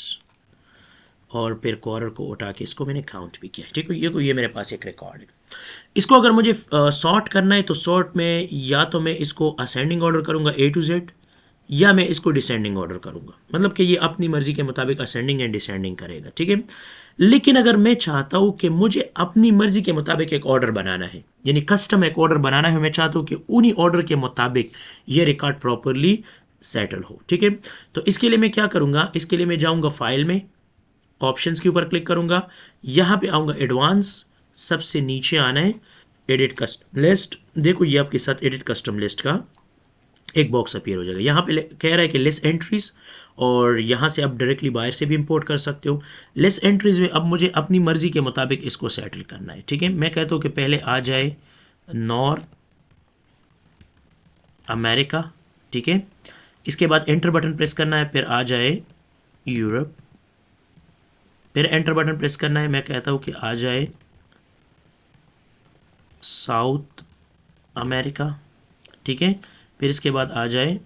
और फिर क्वार्टर को उठा के इसको मैंने काउंट भी किया, ठीक है। ये मेरे पास एक रिकॉर्ड है। इसको अगर मुझे सॉर्ट करना है तो सॉर्ट में या तो मैं इसको असेंडिंग ऑर्डर करूँगा A to Z, या मैं इसको डिसेंडिंग ऑर्डर करूंगा, मतलब कि ये अपनी मर्जी के मुताबिक असेंडिंग एंड डिसेंडिंग करेगा, ठीक है। लेकिन अगर मैं चाहता हूं कि मुझे अपनी मर्जी के मुताबिक एक ऑर्डर बनाना है, यानी कस्टम एक ऑर्डर बनाना है, मैं चाहता हूं कि उन्हीं ऑर्डर के मुताबिक ये रिकॉर्ड प्रॉपरली सेटल हो, ठीक है। तो इसके लिए मैं क्या करूंगा, इसके लिए मैं जाऊंगा फाइल में, ऑप्शंस के ऊपर क्लिक करूंगा, यहां पे आऊंगा एडवांस, सबसे नीचे आना है एडिट कस्टम लिस्ट। देखो ये आपके साथ एडिट कस्टम लिस्ट का एक बॉक्स अपीयर हो जाएगा। यहाँ पे कह रहा है कि लेस एंट्रीज, और यहाँ से आप डायरेक्टली बाहर से भी इंपोर्ट कर सकते हो। लेस एंट्रीज में अब मुझे अपनी मर्जी के मुताबिक इसको सेटल करना है, ठीक है। मैं कहता हूँ कि पहले आ जाए नॉर्थ अमेरिका, ठीक है। इसके बाद एंटर बटन प्रेस करना है, फिर आ जाए यूरोप, फिर एंटर बटन प्रेस करना है, मैं कहता हूँ कि आ जाए साउथ अमेरिका, ठीक है। फिर इसके बाद आ जाए,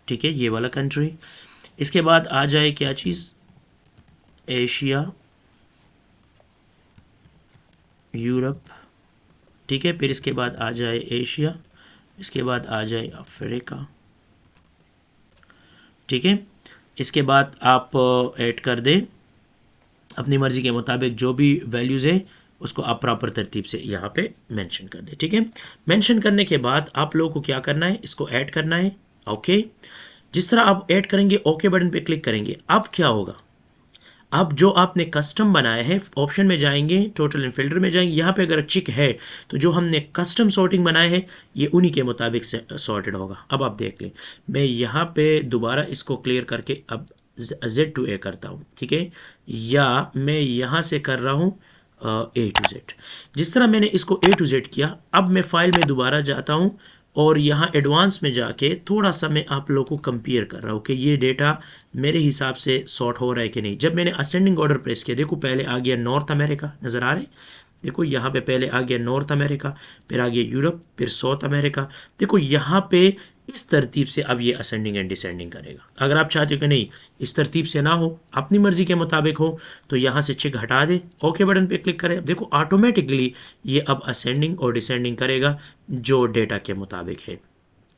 ठीक है, ये वाला कंट्री। इसके बाद आ जाए क्या चीज़, एशिया, यूरोप, ठीक है। फिर इसके बाद आ जाए एशिया, इसके बाद आ जाए अफ्रीका, ठीक है। इसके बाद आप ऐड कर दें अपनी मर्ज़ी के मुताबिक जो भी वैल्यूज़ है उसको आप प्रॉपर तरतीब से यहाँ पे मेंशन कर दें, ठीक है। मेंशन करने के बाद आप लोगों को क्या करना है, इसको ऐड करना है, ओके। जिस तरह आप ऐड करेंगे, ओके बटन पे क्लिक करेंगे, अब क्या होगा, अब जो आपने कस्टम बनाया है, ऑप्शन में जाएंगे, टोटल एंड फिल्टर में जाएंगे, यहाँ पे अगर चिक है तो जो हमने कस्टम सॉर्टिंग बनाया है ये उन्हीं के मुताबिक से सॉर्टेड होगा। अब आप देख लें, मैं यहाँ पे दोबारा इसको क्लियर करके अब Z to A करता हूँ, ठीक है, या मैं यहाँ से कर रहा हूँ A to Z। जिस तरह मैंने इसको A to Z किया, अब मैं फाइल में दोबारा जाता हूँ और यहाँ एडवांस में जाके थोड़ा सा मैं आप लोगों को कंपेयर कर रहा हूँ कि ये डेटा मेरे हिसाब से सॉर्ट हो रहा है कि नहीं। जब मैंने असेंडिंग ऑर्डर प्रेस किया, देखो पहले आ गया नॉर्थ अमेरिका, नज़र आ रहे, देखो यहाँ पे पहले आ गया नॉर्थ अमेरिका, फिर आ गया यूरोप, फिर साउथ अमेरिका। देखो यहाँ पे इस तरतीब से अब ये असेंडिंग एंड डिसेंडिंग करेगा। अगर आप चाहते हो कि नहीं इस तरतीब से ना हो, अपनी मर्जी के मुताबिक हो, तो यहाँ से चिक हटा दे, ओके बटन पे क्लिक करें। अब देखो ऑटोमेटिकली ये अब असेंडिंग और डिसेंडिंग करेगा जो डेटा के मुताबिक है,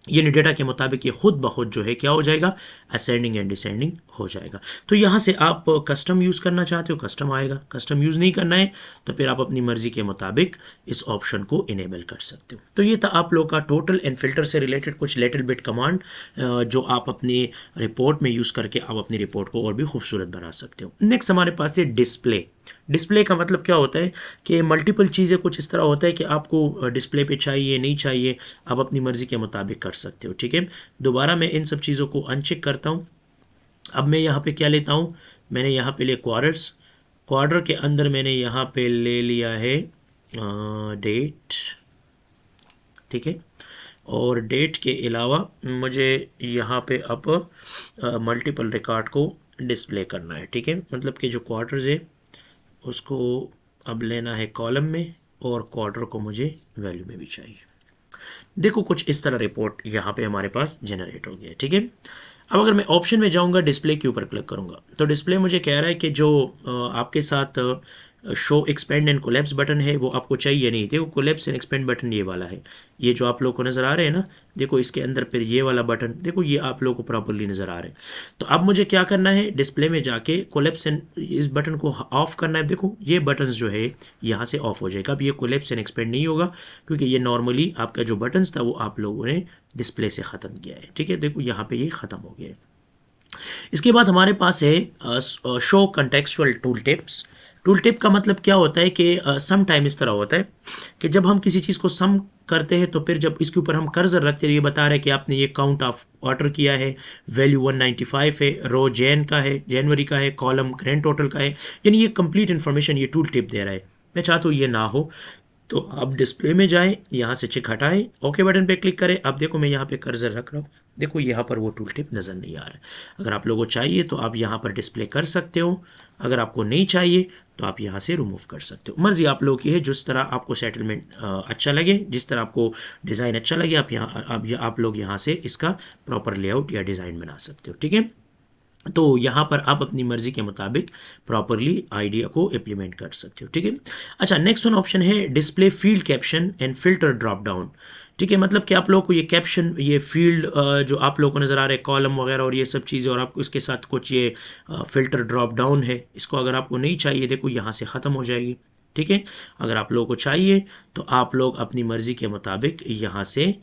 यानी डेटा के मुताबिक ये खुद ब खुद जो है क्या हो जाएगा, असेंडिंग एंड डिसेंडिंग हो जाएगा। तो यहाँ से आप कस्टम यूज़ करना चाहते हो कस्टम आएगा, कस्टम यूज़ नहीं करना है तो फिर आप अपनी मर्जी के मुताबिक इस ऑप्शन को इनेबल कर सकते हो। तो ये था आप लोग का टोटल एंड फिल्टर से रिलेटेड कुछ लिटिल बिट कमांड जो आप अपनी रिपोर्ट में यूज़ करके आप अपनी रिपोर्ट को और भी खूबसूरत बना सकते हो। नेक्स्ट हमारे पास है डिस्प्ले। डिस्प्ले का मतलब क्या होता है कि मल्टीपल चीज़ें कुछ इस तरह होता है कि आपको डिस्प्ले पे चाहिए नहीं चाहिए, आप अपनी मर्ज़ी के मुताबिक कर सकते हो, ठीक है। दोबारा मैं इन सब चीज़ों को अनचेक करता हूँ। अब मैं यहाँ पे क्या लेता हूँ, मैंने यहाँ पे ले क्वार्टर्स, क्वार्टर के अंदर मैंने यहाँ पे ले लिया है डेट, ठीक है। और डेट के अलावा मुझे यहाँ पे अब मल्टीपल रिकॉर्ड को डिस्प्ले करना है, ठीक है। मतलब कि जो क्वार्टर्स है उसको अब लेना है कॉलम में और क्वार्टर को मुझे वैल्यू में भी चाहिए। देखो कुछ इस तरह रिपोर्ट यहाँ पे हमारे पास जनरेट हो गया है, ठीक है। अब अगर मैं ऑप्शन में जाऊँगा, डिस्प्ले के ऊपर क्लिक करूँगा, तो डिस्प्ले मुझे कह रहा है कि जो आपके साथ show expand and collapse button है वो आपको चाहिए नहीं। देखो कोलैप्स एंड एक्सपेंड बटन ये वाला है, ये जो आप लोग को नज़र आ रहे हैं ना, देखो इसके अंदर फिर ये वाला बटन, देखो ये आप लोगों को प्रॉपर्ली नज़र आ रहे हैं। तो अब मुझे क्या करना है, डिस्प्ले में जाके कोलैप्स एंड इस बटन को ऑफ करना है। देखो ये बटन जो है यहाँ से ऑफ हो जाएगा। अब ये कोलैप्स एंड एक्सपेंड नहीं होगा क्योंकि ये नॉर्मली आपका जो बटन था वो आप लोगों ने डिस्प्ले से ख़त्म किया है, ठीक है। देखो यहाँ पे ये ख़त्म हो गया है। इसके बाद हमारे पास है show contextual tool tips. Tool tip का मतलब क्या होता है कि सम टाइम इस तरह होता है कि जब हम किसी चीज़ को सम करते हैं तो फिर जब इसके ऊपर हम कर्सर रखते हैं, ये बता रहा है कि आपने ये काउंट ऑफ ऑर्डर किया है, वैल्यू 195 है, रो जैन का है, जनवरी का है, कॉलम ग्रैंड टोटल का है, यानी ये कंप्लीट इन्फॉर्मेशन ये टूल टिप दे रहा है। मैं चाहता हूँ ये ना हो, तो आप डिस्प्ले में जाएं, यहाँ से चिक हटाएं, ओके बटन पे क्लिक करें। अब देखो मैं यहाँ पे कर्सर रख रहा हूँ, देखो यहाँ पर वो टूल टिप नज़र नहीं आ रहा है। अगर आप लोगों को चाहिए तो आप यहाँ पर डिस्प्ले कर सकते हो, अगर आपको नहीं चाहिए तो आप यहाँ से रिमूव कर सकते हो। मर्जी आप लोगों की है, जिस तरह आपको सेटलमेंट अच्छा लगे, जिस तरह आपको डिज़ाइन अच्छा लगे, आप लोग यहाँ से इसका प्रॉपर लेआउट या डिज़ाइन बना सकते हो, ठीक है। तो यहाँ पर आप अपनी मर्जी के मुताबिक प्रॉपरली आइडिया को इम्प्लीमेंट कर सकते हो, ठीक है। अच्छा, नेक्स्ट वन ऑप्शन है display field caption and filter drop down. ठीक है, मतलब कि आप लोगों को ये कैप्शन, ये फील्ड जो आप लोगों को नज़र आ रहे हैं, कॉलम वगैरह और ये सब चीज़ें, और आपको इसके साथ कुछ ये फिल्टर ड्रॉप डाउन है, इसको अगर आपको नहीं चाहिए, देखो यहाँ से ख़त्म हो जाएगी। ठीक है, अगर आप लोगों को चाहिए तो आप लोग अपनी मर्ज़ी के मुताबिक यहाँ से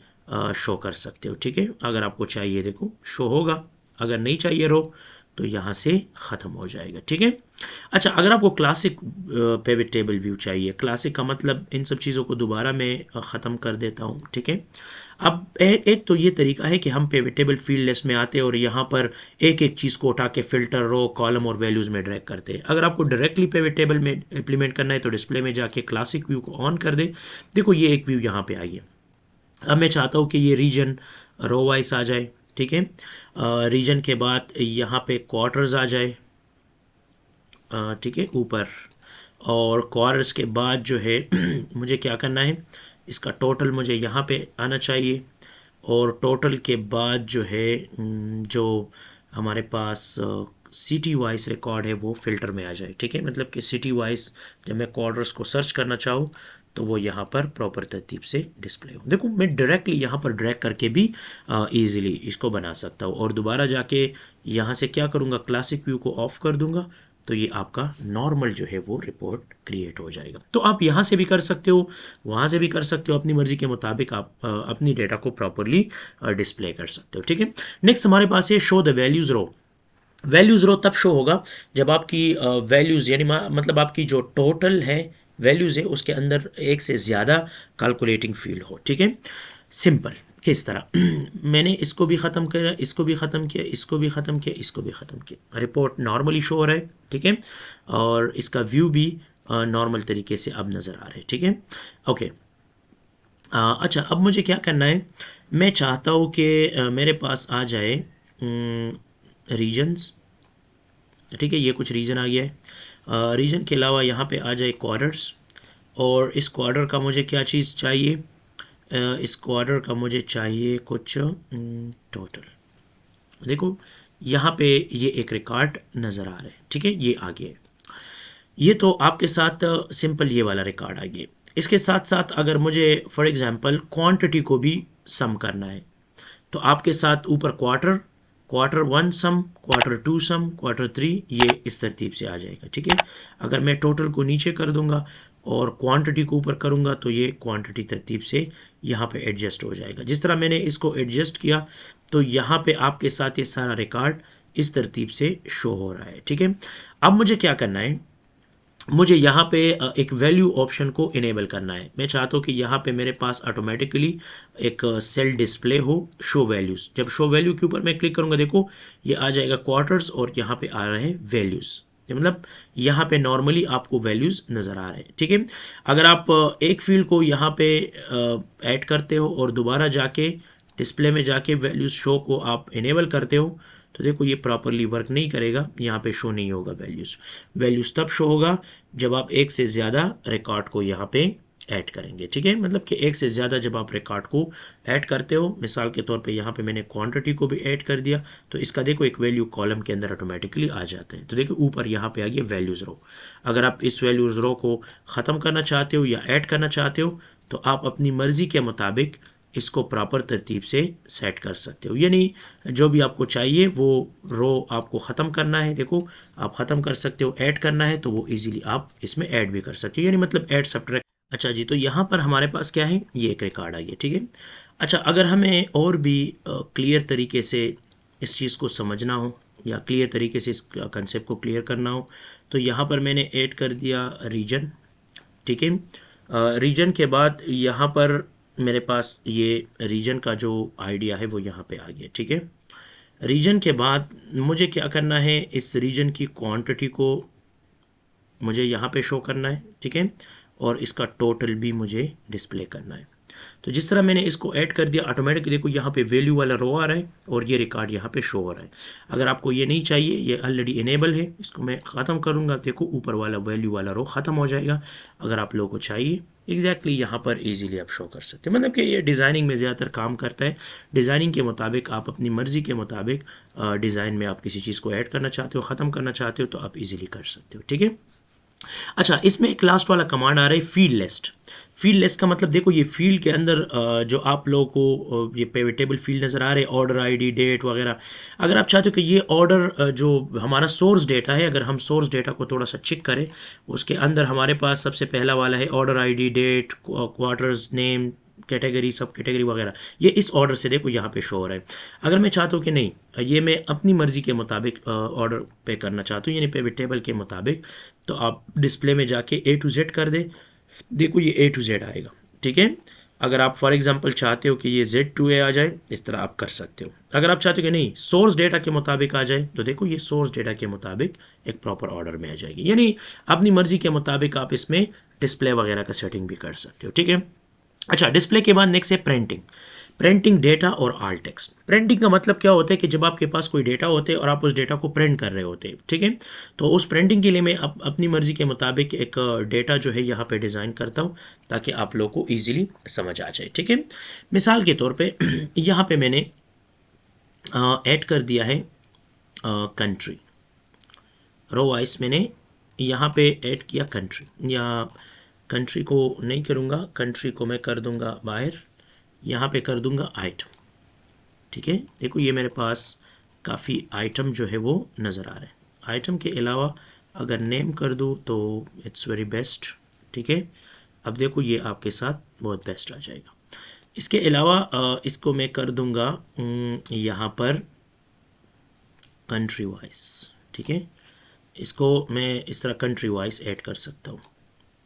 शो कर सकते हो। ठीक है, अगर आपको चाहिए देखो शो होगा, अगर नहीं चाहिए रो तो यहाँ से ख़त्म हो जाएगा। ठीक है। अच्छा, अगर आपको क्लासिक पिवट टेबल व्यू चाहिए, क्लासिक का मतलब इन सब चीज़ों को दोबारा मैं ख़त्म कर देता हूँ। ठीक है, अब एक तो ये तरीका है कि हम पिवट टेबल फील्ड लिस्ट में आते हैं और यहाँ पर एक एक चीज़ को उठा के फिल्टर, रो, कॉलम और वैल्यूज़ में ड्रैग करते हैं। अगर आपको डायरेक्टली पिवट टेबल में इम्प्लीमेंट करना है तो डिस्प्ले में जाके क्लासिक व्यू को ऑन कर दे। देखो ये एक व्यू यहाँ पे आई है। अब मैं चाहता हूँ कि ये रीजन रो वाइज आ जाए। ठीक है, रीजन के बाद यहाँ पे क्वार्टर्स आ जाए। ठीक है, ऊपर, और क्वार्टर्स के बाद जो है मुझे क्या करना है, इसका टोटल मुझे यहाँ पे आना चाहिए, और टोटल के बाद जो है जो हमारे पास सिटी वाइज रिकॉर्ड है वो फिल्टर में आ जाए। ठीक है, मतलब कि सिटी वाइज जब मैं क्वार्टर्स को सर्च करना चाहूँ तो वो यहाँ पर प्रॉपर तरतीब से डिस्प्ले हो। देखो मैं डायरेक्टली यहाँ पर ड्रैग करके भी इजीली इसको बना सकता हूँ, और दोबारा जाके यहाँ से क्या करूँगा, क्लासिक व्यू को ऑफ कर दूँगा, तो ये आपका नॉर्मल जो है वो रिपोर्ट क्रिएट हो जाएगा। तो आप यहाँ से भी कर सकते हो, वहाँ से भी कर सकते हो, अपनी मर्जी के मुताबिक आप अपनी डेटा को प्रॉपरली डिस्प्ले कर सकते हो। ठीक है, नेक्स्ट हमारे पास है show the values row. Values row तब शो होगा जब आपकी वैल्यूज़, यानी मतलब आपकी जो टोटल है वैल्यूज़ है उसके अंदर एक से ज़्यादा कैलकुलेटिंग फील्ड हो। ठीक है, सिंपल किस तरह मैंने इसको भी ख़त्म किया, इसको भी ख़त्म किया, इसको भी ख़त्म किया, इसको भी ख़त्म किया, रिपोर्ट नॉर्मली शो हो रहा है। ठीक है, और इसका व्यू भी नॉर्मल तरीके से अब नज़र आ रहा है। ठीक है, ओके। अच्छा, अब मुझे क्या करना है, मैं चाहता हूँ कि मेरे पास आ जाए रीजन्स। ठीक है, ये कुछ रीजन आ गया है। रीजन के अलावा यहाँ पे आ जाए क्वार्टर्स, और इस क्वार्टर का मुझे क्या चीज़ चाहिए, इस क्वार्टर का मुझे चाहिए कुछ टोटल। देखो यहाँ पे ये एक रिकॉर्ड नज़र आ रहा है। ठीक है, ये आ गया, ये तो आपके साथ सिंपल ये वाला रिकॉर्ड आ गया। इसके साथ साथ अगर मुझे फॉर एग्जांपल क्वांटिटी को भी सम करना है तो आपके साथ ऊपर क्वार्टर, क्वार्टर 1 सम, क्वार्टर 2 सम, क्वार्टर 3, ये इस तरतीब से आ जाएगा। ठीक है, अगर मैं टोटल को नीचे कर दूंगा और क्वांटिटी को ऊपर करूंगा तो ये क्वांटिटी तरतीब से यहाँ पे एडजस्ट हो जाएगा। जिस तरह मैंने इसको एडजस्ट किया तो यहाँ पे आपके साथ ये सारा रिकॉर्ड इस तरतीब से शो हो रहा है। ठीक है, अब मुझे क्या करना है, मुझे यहाँ पे एक वैल्यू ऑप्शन को इनेबल करना है। मैं चाहता हूँ कि यहाँ पे मेरे पास ऑटोमेटिकली एक सेल डिस्प्ले हो, शो वैल्यूज़। जब शो वैल्यू के ऊपर मैं क्लिक करूँगा, देखो ये आ जाएगा क्वार्टर्स और यहाँ पे आ रहे हैं वैल्यूज़, मतलब यहाँ पे नॉर्मली आपको वैल्यूज़ नज़र आ रहे हैं। ठीक है, अगर आप एक फील्ड को यहाँ पे ऐड करते हो और दोबारा जाके डिस्प्ले में जाके वैल्यूज़ शो को आप इनेबल करते हो तो देखो ये प्रॉपरली वर्क नहीं करेगा, यहाँ पे शो नहीं होगा वैल्यूज़ तब शो होगा जब आप एक से ज़्यादा रिकॉर्ड को यहाँ पे ऐड करेंगे। ठीक है, मतलब कि एक से ज़्यादा जब आप रिकॉर्ड को ऐड करते हो, मिसाल के तौर पे यहाँ पे मैंने क्वांटिटी को भी ऐड कर दिया तो इसका देखो एक वैल्यू कॉलम के अंदर ऑटोमेटिकली आ जाता है। तो देखो ऊपर यहाँ पे आ गया वैल्यूज़ रो। अगर आप इस वैल्यूज़ रो को ख़त्म करना चाहते हो या ऐड करना चाहते हो तो आप अपनी मर्ज़ी के मुताबिक इसको प्रॉपर तरतीब से सेट कर सकते हो, यानी जो भी आपको चाहिए वो रो आपको ख़त्म करना है, देखो आप ख़त्म कर सकते हो, ऐड करना है तो वो इजीली आप इसमें ऐड भी कर सकते हो, यानी मतलब ऐड सब्ट्रैक्ट। अच्छा जी, तो यहाँ पर हमारे पास क्या है, ये एक रिकॉर्ड आ गया। ठीक है, अच्छा अगर हमें और भी क्लियर तरीके से इस चीज़ को समझना हो या क्लियर तरीके से इस कंसेप्ट को क्लियर करना हो तो यहाँ पर मैंने ऐड कर दिया रीजन। ठीक है, रीजन के बाद यहाँ पर मेरे पास ये रीजन का जो आइडिया है वो यहाँ पे आ गया। ठीक है, रीजन के बाद मुझे क्या करना है, इस रीजन की क्वांटिटी को मुझे यहाँ पे शो करना है। ठीक है, और इसका टोटल भी मुझे डिस्प्ले करना है। तो जिस तरह मैंने इसको ऐड कर दिया ऑटोमेटिकली देखो यहाँ पे वैल्यू वाला रो आ रहा है और ये रिकॉर्ड यहाँ पे शो हो रहा है। अगर आपको ये नहीं चाहिए, ये ऑलरेडी इनेबल है, इसको मैं ख़त्म करूँगा, देखो ऊपर वाला वैल्यू वाला रो ख़त्म हो जाएगा। अगर आप लोगों को चाहिए एग्जैक्टली यहाँ पर इजीली आप शो कर सकते हैं। मतलब कि ये डिज़ाइनिंग में ज़्यादातर काम करता है। डिज़ाइनिंग के मुताबिक आप अपनी मर्ज़ी के मुताबिक डिज़ाइन में आप किसी चीज़ को ऐड करना चाहते हो, ख़त्म करना चाहते हो तो आप इजीली कर सकते हो, ठीक है। अच्छा, इसमें एक लास्ट वाला कमांड आ रहा है फील्ड लिस्ट। फील्ड लिस्ट का मतलब देखो ये फील्ड के अंदर जो आप लोगों को ये पिवट टेबल फील्ड नज़र आ रहे हैं, ऑर्डर आईडी, डेट वगैरह। अगर आप चाहते हो कि ये ऑर्डर जो हमारा सोर्स डेटा है, अगर हम सोर्स डेटा को थोड़ा सा चेक करें, उसके अंदर हमारे पास सबसे पहला वाला है order ID, date, quarters, name, category, sub category वगैरह। ये इस ऑर्डर से देखो यहाँ पे शो हो रहा है। अगर मैं चाहता हूँ कि नहीं, ये मैं अपनी मर्ज़ी के मुताबिक ऑर्डर पे करना चाहता हूँ, यानी पिवट टेबल के मुताबिक, तो आप डिस्प्ले में जाके A to Z कर दे, देखो ये A to Z आएगा, ठीक है। अगर आप फॉर एग्जांपल चाहते हो कि ये Z to A आ जाए, इस तरह आप कर सकते हो। अगर आप चाहते हो कि नहीं सोर्स डेटा के मुताबिक आ जाए, तो देखो ये सोर्स डेटा के मुताबिक एक प्रॉपर ऑर्डर में आ जाएगी। यानी अपनी मर्ज़ी के मुताबिक आप इसमें डिस्प्ले वगैरह का सेटिंग भी कर सकते हो, ठीक है। अच्छा, डिस्प्ले के बाद नेक्स्ट है प्रिंटिंग। प्रिंटिंग डेटा और ऑल टेक्स्ट। प्रिंटिंग का मतलब क्या होता है कि जब आपके पास कोई डेटा होते हैं और आप उस डेटा को प्रिंट कर रहे होते हैं, ठीक है। तो उस प्रिंटिंग के लिए मैं अपनी मर्ज़ी के मुताबिक एक डेटा जो है यहाँ पे डिज़ाइन करता हूँ ताकि आप लोगों को ईजिली समझ आ जाए, ठीक है। मिसाल के तौर पे यहाँ पे मैंने ऐड कर दिया है कंट्री, रो वाइज मैंने यहाँ पे ऐड किया कंट्री, या कंट्री को नहीं करूँगा, कंट्री को मैं कर दूँगा बाहर, यहाँ पे कर दूँगा आइटम, ठीक है। देखो ये मेरे पास काफ़ी आइटम जो है वो नज़र आ रहे हैं। आइटम के अलावा अगर नेम कर दूँ तो इट्स वेरी बेस्ट, ठीक है। अब देखो ये आपके साथ बहुत बेस्ट आ जाएगा। इसके अलावा इसको मैं कर दूँगा यहाँ पर कंट्री वाइज, ठीक है। इसको मैं इस तरह कंट्री वाइज ऐड कर सकता हूँ।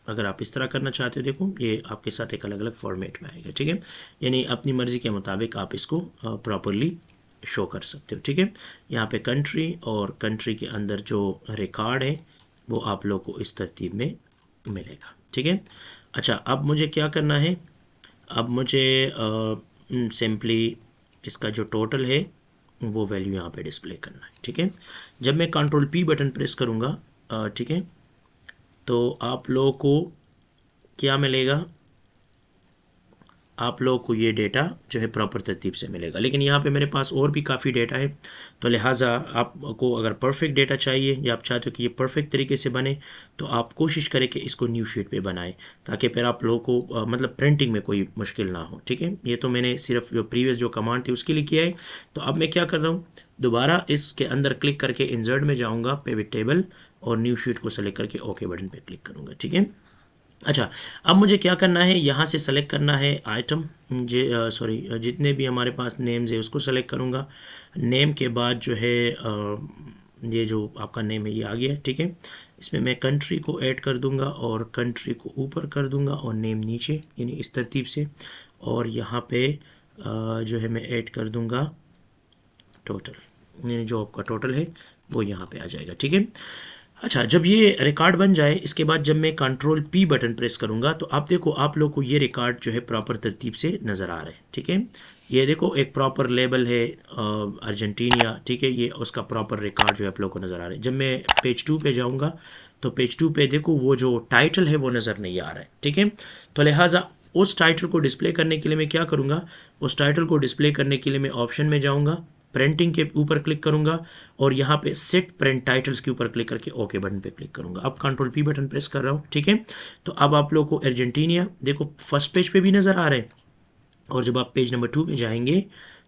अगर आप इस तरह करना चाहते हो, देखो ये आपके साथ एक अलग अलग फॉर्मेट में आएगा, ठीक है। यानी अपनी मर्ज़ी के मुताबिक आप इसको प्रॉपरली शो कर सकते हो, ठीक है। यहाँ पे कंट्री और कंट्री के अंदर जो रिकॉर्ड है वो आप लोग को इस तरतीब में मिलेगा, ठीक है। अच्छा, अब मुझे क्या करना है, अब मुझे सिंपली इसका जो टोटल है वो वैल्यू यहाँ पे डिस्प्ले करना है, ठीक है। जब मैं कंट्रोल P बटन प्रेस करूँगा, ठीक है, तो आप लोगों को क्या मिलेगा, आप लोगों को ये डेटा जो है प्रॉपर तरतीब से मिलेगा। लेकिन यहाँ पे मेरे पास और भी काफ़ी डेटा है, तो लिहाजा आपको अगर परफेक्ट डेटा चाहिए या आप चाहते हो कि ये परफेक्ट तरीके से बने, तो आप कोशिश करें कि इसको न्यू शीट पे बनाएं ताकि फिर आप लोगों को मतलब प्रिंटिंग में कोई मुश्किल ना हो, ठीक है। ये तो मैंने सिर्फ जो प्रीवियस जो कमांड थी उसके लिए किया है। तो अब मैं क्या कर रहा हूँ, दोबारा इसके अंदर क्लिक करके इंसर्ट में जाऊँगा, पिवट टेबल, और न्यू शीट को सेलेक्ट करके ओके बटन पर क्लिक करूँगा, ठीक है। अच्छा, अब मुझे क्या करना है, यहाँ से सेलेक्ट करना है आइटम, सॉरी जितने भी हमारे पास नेम्स है उसको सेलेक्ट करूँगा। नेम के बाद जो है ये जो आपका नेम है ये आ गया, ठीक है। इसमें मैं कंट्री को ऐड कर दूँगा और कंट्री को ऊपर कर दूँगा और नेम नीचे, यानी इस तरतीब से। और यहाँ पे जो है मैं ऐड कर दूँगा टोटल, यानी जो आपका टोटल है वो यहाँ पे आ जाएगा, ठीक है। अच्छा, जब ये रिकॉर्ड बन जाए, इसके बाद जब मैं कंट्रोल P बटन प्रेस करूँगा तो आप देखो आप लोग को ये रिकॉर्ड जो है प्रॉपर तरतीब से नज़र आ रहा है, ठीक है। ये देखो एक प्रॉपर लेबल है अर्जेंटीना, ठीक है, ये उसका प्रॉपर रिकॉर्ड जो है आप लोग को नज़र आ रहा है। जब मैं पेज 2 पे जाऊँगा तो पेज 2 पे देखो वो जो टाइटल है वो नज़र नहीं आ रहा है, ठीक है। तो लिहाजा उस टाइटल को डिस्प्ले करने के लिए मैं क्या करूँगा, उस टाइटल को डिस्प्ले करने के लिए मैं ऑप्शन में जाऊँगा, प्रिंटिंग के ऊपर क्लिक करूंगा और यहाँ पे सेट प्रिंट टाइटल्स के ऊपर क्लिक करके ओके बटन पे क्लिक करूंगा। अब कंट्रोल P बटन प्रेस कर रहा हूँ, ठीक है। तो अब आप लोग को अर्जेंटीना देखो फर्स्ट पेज पे भी नज़र आ रहा है, और जब आप पेज नंबर 2 में जाएंगे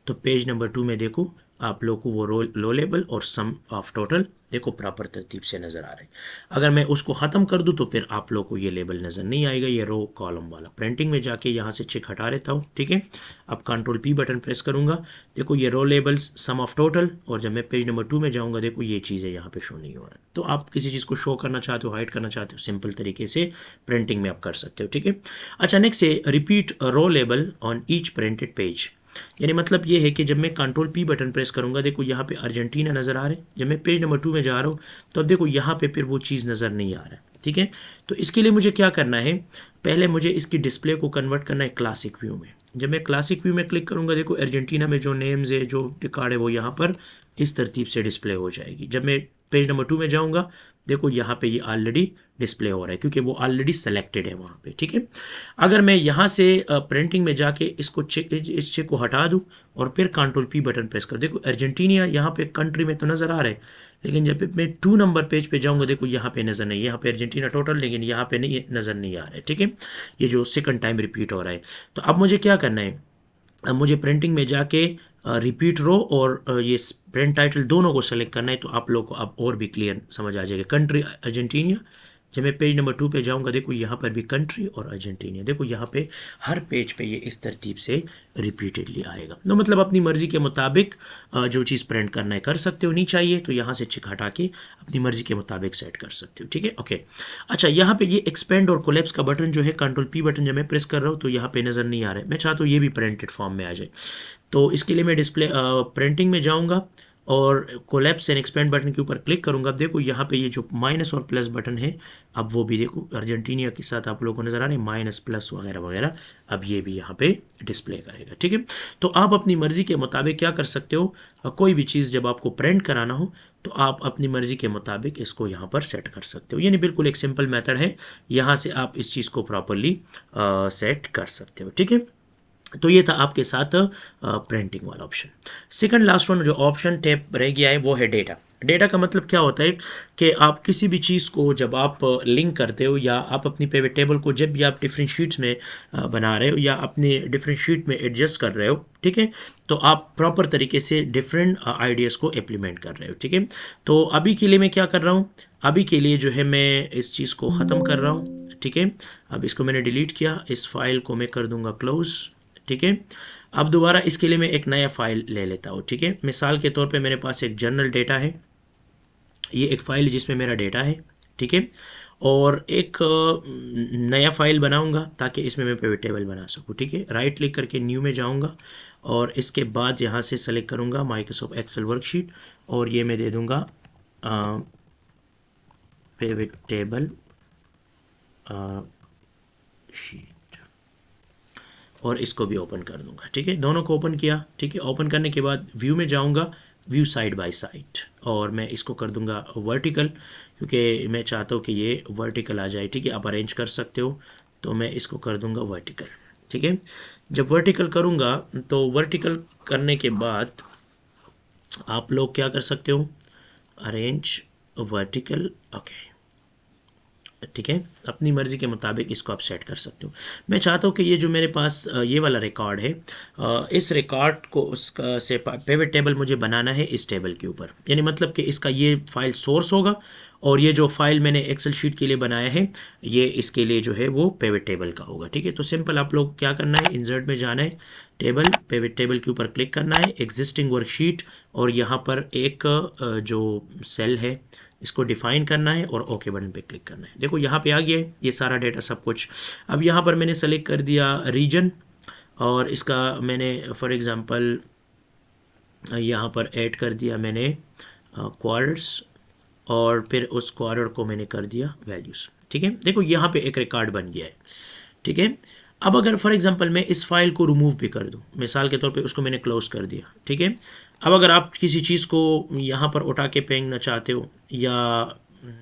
तो पेज नंबर 2 में देखो आप लोग को वो रो लेबल और सम ऑफ टोटल देखो प्रॉपर तरतीब से नज़र आ रहा है। अगर मैं उसको ख़त्म कर दूं तो फिर आप लोग को ये लेबल नज़र नहीं आएगा, ये रो कॉलम वाला। प्रिंटिंग में जाके यहाँ से चेक हटा लेता हूँ, ठीक है। अब कंट्रोल P बटन प्रेस करूँगा, देखो ये रो लेबल्स, सम ऑफ टोटल, और जब मैं पेज नंबर 2 में जाऊँगा देखो ये चीज़ें यहाँ पे शो नहीं हो रहा है। तो आप किसी चीज़ को शो करना चाहते हो, हाइड करना चाहते हो, सिंपल तरीके से प्रिंटिंग में आप कर सकते हो, ठीक है। अच्छा, नेक्स्ट है repeat row label on each printed page. यानी मतलब ये है कि जब मैं कंट्रोल P बटन प्रेस करूंगा देखो यहाँ पे अर्जेंटीना नज़र आ रहा है। जब मैं पेज नंबर 2 में जा रहा हूँ तो अब देखो यहाँ पे फिर वो चीज़ नज़र नहीं आ रहा है, ठीक है। तो इसके लिए मुझे क्या करना है, पहले मुझे इसकी डिस्प्ले को कन्वर्ट करना है क्लासिक व्यू में। जब मैं क्लासिक व्यू में क्लिक करूंगा, देखो अर्जेंटीना में जो नेम्स है, जो रिकॉर्ड है, वो यहाँ पर इस तरतीब से डिस्प्ले हो जाएगी। जब मैं पेज नंबर 2 में जाऊंगा, देखो यहाँ पे ये ऑलरेडी डिस्प्ले हो रहा है क्योंकि वो ऑलरेडी सेलेक्टेड है वहाँ पे, ठीक है। अगर मैं यहाँ से प्रिंटिंग में जाके इसको इस चेक को हटा दूँ और फिर Ctrl+P बटन प्रेस कर, देखो अर्जेंटीना यहाँ पे कंट्री में तो नज़र आ रहा है, लेकिन जब मैं 2 नंबर पेज पे जाऊँगा, देखो यहाँ पे नज़र नहीं, यहाँ पे अर्जेंटीना टोटल, लेकिन यहाँ पे नहीं नज़र नहीं आ रहा है, ठीक है। ये जो सेकंड टाइम रिपीट हो रहा है। तो अब मुझे क्या करना है, अब मुझे प्रिंटिंग में जाके रिपीट रो और ये प्रिंट टाइटल दोनों को सेलेक्ट करना है। तो आप लोग को अब और भी क्लियर समझ आ जाएगा। कंट्री अर्जेंटीना, जब मैं पेज नंबर 2 पे जाऊंगा, देखो यहाँ पर भी कंट्री और अर्जेंटीना, देखो यहाँ पे हर पेज पे ये इस तरतीब से रिपीटेडली आएगा। तो मतलब अपनी मर्जी के मुताबिक जो चीज़ प्रिंट करना है कर सकते हो। नहीं चाहिए तो यहाँ से चिक हटा के अपनी मर्जी के मुताबिक सेट कर सकते हो, ठीक है। ओके, अच्छा, यहाँ पे ये एक्सपेंड और कोलैप्स का बटन जो है, Ctrl+P बटन जब मैं प्रेस कर रहा हूँ तो यहाँ पे नज़र नहीं आ रहा है। मैं चाहता हूँ ये भी प्रिंटेड फॉर्म में आ जाए। तो इसके लिए मैं डिस्प्ले प्रिंटिंग में जाऊँगा और कोलैप्स एंड एक्सपेंड बटन के ऊपर क्लिक करूंगा। अब देखो यहाँ पे ये जो माइनस और प्लस बटन है, अब वो भी देखो अर्जेंटीना के साथ आप लोगों को नजर आ रहे हैं, माइनस प्लस वगैरह वगैरह, अब ये भी यहाँ पे डिस्प्ले करेगा, ठीक है। तो आप अपनी मर्जी के मुताबिक क्या कर सकते हो, कोई भी चीज़ जब आपको प्रिंट कराना हो तो आप अपनी मर्जी के मुताबिक इसको यहाँ पर सेट कर सकते हो। यानी बिल्कुल एक सिंपल मेथड है, यहाँ से आप इस चीज़ को प्रॉपरली सेट कर सकते हो, ठीक है। तो ये था आपके साथ प्रिंटिंग वाला ऑप्शन। सेकंड लास्ट वन जो ऑप्शन टैब रह गया है वो है डेटा। डेटा का मतलब क्या होता है कि आप किसी भी चीज़ को जब आप लिंक करते हो या आप अपनी पिवट टेबल को जब भी आप डिफरेंट शीट्स में बना रहे हो या अपने डिफरेंट शीट में एडजस्ट कर रहे हो, ठीक है, तो आप प्रॉपर तरीके से डिफरेंट आइडियाज़ को इम्प्लीमेंट कर रहे हो, ठीक है। तो अभी के लिए मैं क्या कर रहा हूँ, अभी के लिए जो है मैं इस चीज़ को ख़त्म कर रहा हूँ, ठीक है। अब इसको मैंने डिलीट किया, इस फाइल को मैं कर दूंगा क्लोज़, ठीक है। अब दोबारा इसके लिए मैं एक नया फाइल ले लेता हूँ, ठीक है। मिसाल के तौर पे मेरे पास एक जनरल डेटा है, ये एक फाइल जिसमें मेरा डेटा है, ठीक है। और एक नया फाइल बनाऊंगा ताकि इसमें मैं पिवट टेबल बना सकूँ, ठीक है। राइट क्लिक करके न्यू में जाऊंगा और इसके बाद यहाँ से सेलेक्ट करूँगा माइक्रोसॉफ्ट एक्सेल वर्कशीट और ये मैं दे दूँगा पिवट टेबल शीट और इसको भी ओपन कर दूंगा, ठीक है। दोनों को ओपन किया, ठीक है। ओपन करने के बाद व्यू में जाऊंगा, व्यू साइड बाय साइड, और मैं इसको कर दूंगा वर्टिकल क्योंकि मैं चाहता हूँ कि ये वर्टिकल आ जाए, ठीक है। आप अरेंज कर सकते हो, तो मैं इसको कर दूंगा वर्टिकल, ठीक है। जब वर्टिकल करूँगा तो वर्टिकल करने के बाद आप लोग क्या कर सकते हो, अरेंज वर्टिकल, ओके, ठीक है। अपनी मर्जी के मुताबिक इसको आप सेट कर सकते हो। मैं चाहता हूँ कि ये जो मेरे पास ये वाला रिकॉर्ड है, इस रिकॉर्ड को उसका से पिवट टेबल मुझे बनाना है इस टेबल के ऊपर, यानी मतलब कि इसका ये फाइल सोर्स होगा और ये जो फाइल मैंने एक्सेल शीट के लिए बनाया है ये इसके लिए जो है वो पिवट टेबल का होगा, ठीक है। तो सिंपल आप लोग क्या करना है, इंसर्ट में जाना है, टेबल, पिवट टेबल के ऊपर क्लिक करना है, एग्जिस्टिंग वर्कशीट, और यहाँ पर एक जो सेल है इसको डिफाइन करना है और ओके बटन पे क्लिक करना है। देखो यहाँ पे आ गया है ये सारा डेटा सब कुछ। अब यहाँ पर मैंने सेलेक्ट कर दिया रीजन और इसका मैंने फॉर एग्जांपल यहाँ पर ऐड कर दिया मैंने क्वार्टर्स और फिर उस क्वार्टर को मैंने कर दिया वैल्यूज़, ठीक है। देखो यहाँ पे एक रिकॉर्ड बन गया है, ठीक है। अब अगर फॉर एग्जांपल मैं इस फाइल को रिमूव भी कर दूं, मिसाल के तौर पे उसको मैंने क्लोज कर दिया, ठीक है। अब अगर आप किसी चीज़ को यहाँ पर उठा के फेंकना चाहते हो या